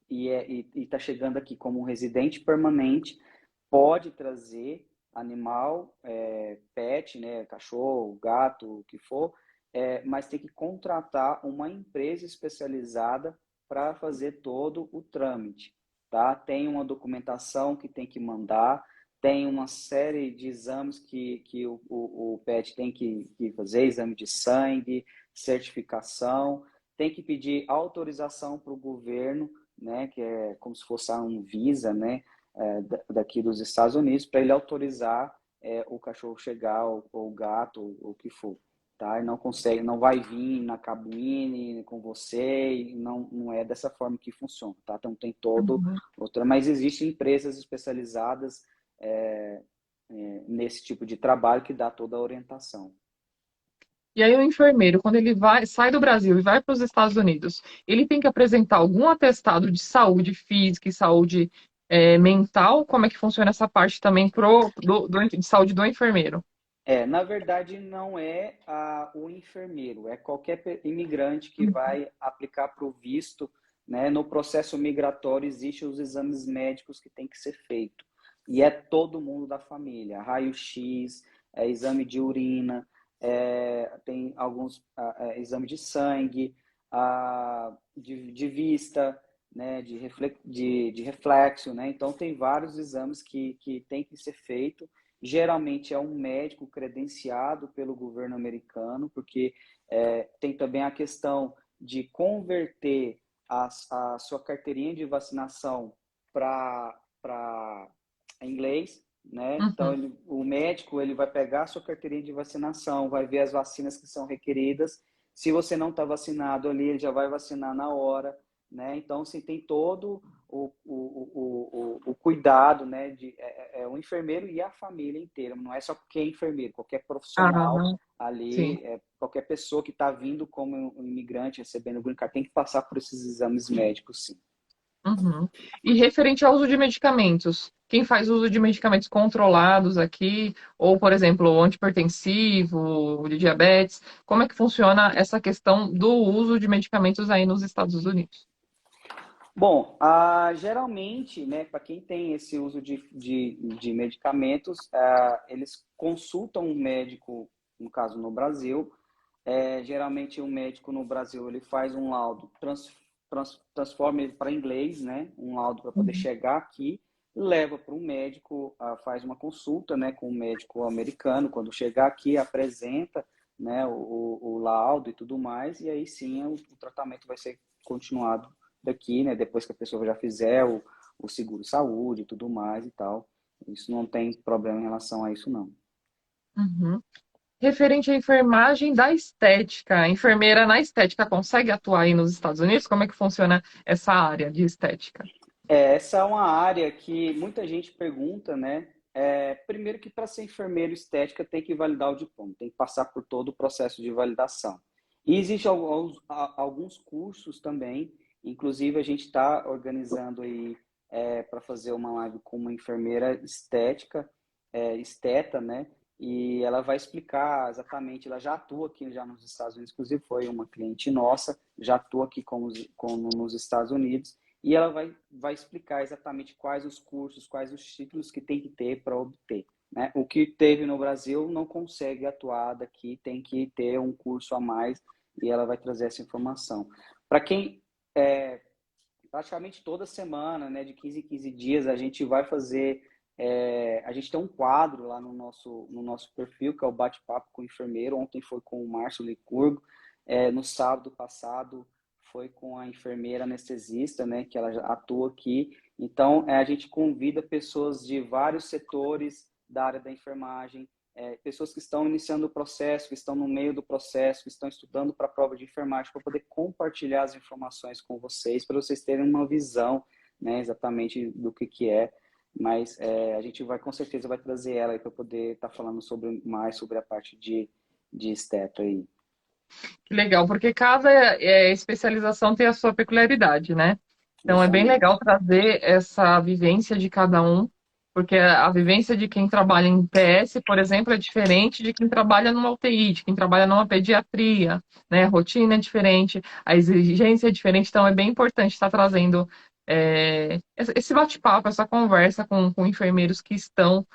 B: e está chegando aqui como um residente permanente, pode trazer, animal, pet, né, cachorro, gato, o que for, mas tem que contratar uma empresa especializada para fazer todo o trâmite, tá? Tem uma documentação que tem que mandar, tem uma série de exames que o pet tem que fazer, exame de sangue, certificação, tem que pedir autorização para o governo, né, que é como se fosse um Visa, né, daqui dos Estados Unidos, para ele autorizar o cachorro chegar, ou o gato, ou o que for. Tá? E não consegue, não vai vir na cabine com você, e não é dessa forma que funciona, tá? Então tem todo
A: Uhum.
B: outra, mas existem empresas especializadas nesse tipo de trabalho que dá toda a orientação.
A: E aí o enfermeiro, quando ele sai do Brasil e vai para os Estados Unidos, ele tem que apresentar algum atestado de saúde física e saúde mental? Como é que funciona essa parte também de saúde do enfermeiro?
B: Na verdade, não é o enfermeiro, é qualquer imigrante que vai aplicar para o visto, né? No processo migratório, existem os exames médicos que tem que ser feito. E é todo mundo da família, raio-x, exame de urina, tem alguns exame de sangue, de vista, né? De reflexo, né? Então, tem vários exames que tem que ser feito. Geralmente é um médico credenciado pelo governo americano, porque tem também a questão de converter a sua carteirinha de vacinação para inglês, né? Então,
A: Uhum.
B: o médico ele vai pegar a sua carteirinha de vacinação, vai ver as vacinas que são requeridas. Se você não está vacinado ali, ele já vai vacinar na hora, né? Então, assim, tem todo o cuidado, né? O enfermeiro e a família inteira, não é só porque é enfermeiro, qualquer profissional
A: Ah, sim.
B: ali, qualquer pessoa que está vindo como um imigrante recebendo o green card tem que passar por esses exames médicos, sim.
A: Uhum. E referente ao uso de medicamentos, quem faz uso de medicamentos controlados aqui, ou, por exemplo, antipertensivo, de diabetes, como é que funciona essa questão do uso de medicamentos aí nos Estados Unidos?
B: Bom, geralmente, né, para quem tem esse uso de medicamentos, eles consultam um médico, no caso no Brasil. Geralmente, um médico no Brasil ele faz um laudo, transforma ele para inglês, né, um laudo para poder
A: Uhum.
B: chegar aqui, leva para um médico, faz uma consulta, né, com um médico americano. Quando chegar aqui, apresenta, né, o laudo e tudo mais, e aí sim o tratamento vai ser continuado daqui, né, depois que a pessoa já fizer o seguro-saúde e tudo mais e tal. Isso não tem problema em relação a isso, não.
A: Uhum. Referente à enfermagem da estética, a enfermeira na estética consegue atuar aí nos Estados Unidos? Como é que funciona essa área de estética?
B: Essa é uma área que muita gente pergunta, né? Primeiro que para ser enfermeiro estética tem que validar o diploma, tem que passar por todo o processo de validação. E existem alguns cursos também, inclusive a gente está organizando aí para fazer uma live com uma enfermeira estética, esteta, né? E ela vai explicar exatamente, ela já atua aqui já nos Estados Unidos, inclusive foi uma cliente nossa, já atua aqui como nos Estados Unidos, e ela vai explicar exatamente quais os cursos, quais os títulos que tem que ter para obter. Né? O que teve no Brasil não consegue atuar daqui, tem que ter um curso a mais, e ela vai trazer essa informação. Para quem praticamente toda semana, né, de 15 em 15 dias, a gente vai fazer. A gente tem um quadro lá no nosso perfil, que é o Bate-Papo com o Enfermeiro. Ontem foi com o Márcio Licurgo. No sábado passado foi com a enfermeira anestesista, né, que ela já atua aqui. Então, a gente convida pessoas de vários setores da área da enfermagem, pessoas que estão iniciando o processo, que estão no meio do processo, que estão estudando para a prova de enfermagem, para poder compartilhar as informações com vocês, para vocês terem uma visão, né, exatamente do que é. Mas a gente vai, com certeza, vai trazer ela para poder estar falando mais sobre a parte de esteto aí.
A: Que legal, porque cada especialização tem a sua peculiaridade, né? Então é bem legal
B: Justamente.
A: trazer essa vivência de cada um, porque a vivência de quem trabalha em PS, por exemplo, é diferente de quem trabalha numa UTI, de quem trabalha numa pediatria, né? A rotina é diferente, a exigência é diferente, então é bem importante estar trazendo esse bate-papo, essa conversa com enfermeiros que estão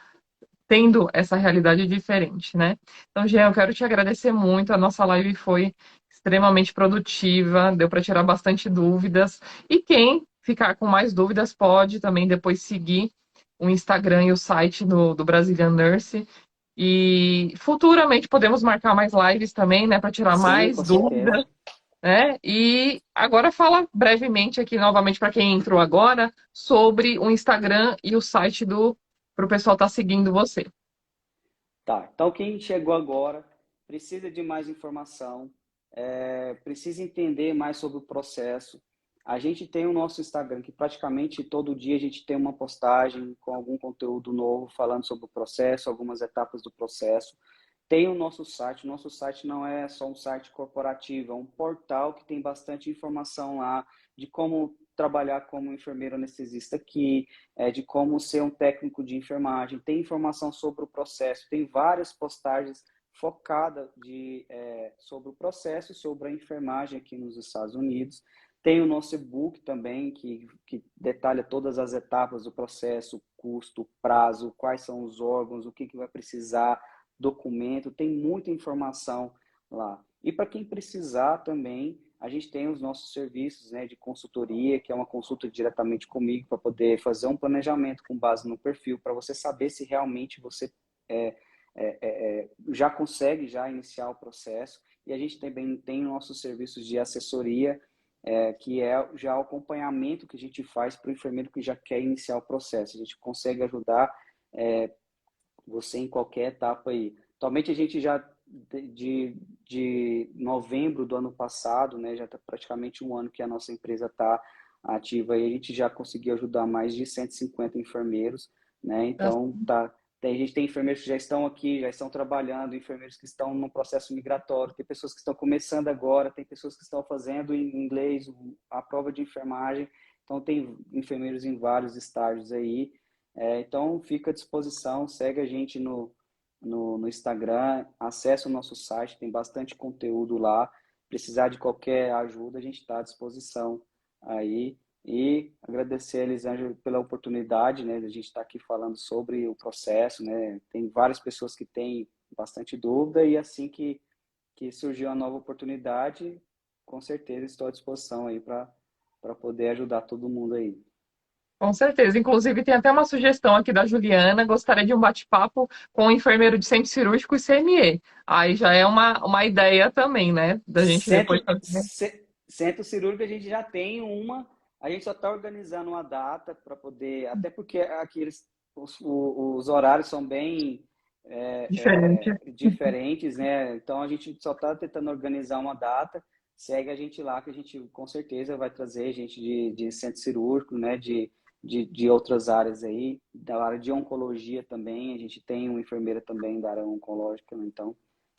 A: tendo essa realidade diferente, né? Então, Jean, eu quero te agradecer muito. A nossa live foi extremamente produtiva, deu para tirar bastante dúvidas. E quem ficar com mais dúvidas pode também depois seguir o Instagram e o site do Brazilian Nurse. E futuramente podemos marcar mais lives também, né, para tirar
B: Sim,
A: mais
B: com
A: dúvidas,
B: certeza.
A: né? E agora fala brevemente aqui novamente para quem entrou agora sobre o Instagram e o site do para o pessoal estar seguindo você.
B: Tá, então quem chegou agora precisa de mais informação, precisa entender mais sobre o processo. A gente tem o nosso Instagram, que praticamente todo dia a gente tem uma postagem com algum conteúdo novo falando sobre o processo, algumas etapas do processo. Tem o nosso site não é só um site corporativo, é um portal que tem bastante informação lá de como trabalhar como enfermeiro anestesista aqui, de como ser um técnico de enfermagem, tem informação sobre o processo, tem várias postagens focadas sobre o processo, sobre a enfermagem aqui nos Estados Unidos. Tem o nosso e-book também, que detalha todas as etapas do processo, custo, prazo, quais são os órgãos, o que vai precisar, documento, tem muita informação lá. E para quem precisar também, a gente tem os nossos serviços, né, de consultoria, que é uma consulta diretamente comigo para poder fazer um planejamento com base no perfil, para você saber se realmente você já consegue já iniciar o processo. E a gente também tem nossos serviços de assessoria, que é já o acompanhamento que a gente faz para o enfermeiro que já quer iniciar o processo. A gente consegue ajudar você em qualquer etapa aí. Atualmente a gente já de novembro do ano passado, né, já está praticamente um ano que a nossa empresa está ativa e a gente já conseguiu ajudar mais de 150 enfermeiros, né? Então a gente tem enfermeiros que já estão aqui, já estão trabalhando, enfermeiros que estão no processo migratório, tem pessoas que estão começando agora, tem pessoas que estão fazendo em inglês a prova de enfermagem, então tem enfermeiros em vários estágios aí. Então, fica à disposição, segue a gente no Instagram, acesse o nosso site, tem bastante conteúdo lá. Precisar de qualquer ajuda, a gente está à disposição aí. E agradecer a Elisângela pela oportunidade, né, de a gente estar aqui falando sobre o processo, né? Tem várias pessoas que têm bastante dúvida e assim que surgiu a nova oportunidade, com certeza estou à disposição aí para poder ajudar todo mundo aí.
A: Com certeza. Inclusive, tem até uma sugestão aqui da Juliana. Gostaria de um bate-papo com o enfermeiro de centro cirúrgico e CME. Aí já é uma ideia também, né? Da gente depois
B: Centro,
A: fazer.
B: centro cirúrgico a gente já tem uma, a gente só está organizando uma data para poder, até porque os horários são bem
A: Diferente.
B: diferentes, né? Então a gente só está tentando organizar uma data. Segue a gente lá que a gente com certeza vai trazer gente de centro cirúrgico, né? De outras áreas aí, da área de oncologia também. A gente tem uma enfermeira também da área oncológica, né? Então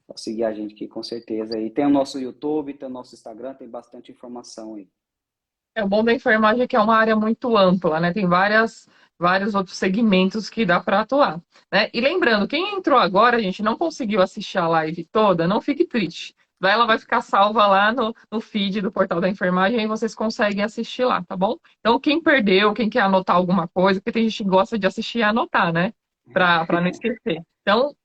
B: pode seguir a gente aqui com certeza. E tem o nosso YouTube, tem o nosso Instagram, tem bastante informação aí.
A: É o bom da enfermagem é que é uma área muito ampla, né? Tem vários outros segmentos que dá para atuar, né? E lembrando, quem entrou agora, a gente não conseguiu assistir a live toda, não fique triste. Ela vai ficar salva lá no feed do Portal da Enfermagem e vocês conseguem assistir lá, tá bom? Então, quem perdeu, quem quer anotar alguma coisa, porque tem gente que gosta de assistir e anotar, né? Para não esquecer. Então,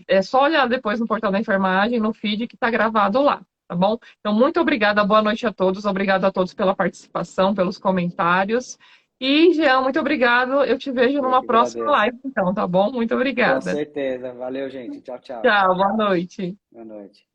A: é só olhar depois no Portal da Enfermagem, no feed que está gravado lá, tá bom? Então, muito obrigada, boa noite a todos, obrigado a todos pela participação, pelos comentários. E, Jean, muito obrigado. Eu te vejo
B: Eu
A: numa
B: que
A: próxima
B: agradeço.
A: live, então, tá bom? Muito
B: Com
A: obrigada.
B: certeza. Valeu, gente. Tchau, tchau.
A: Tchau, boa noite.
B: Boa noite.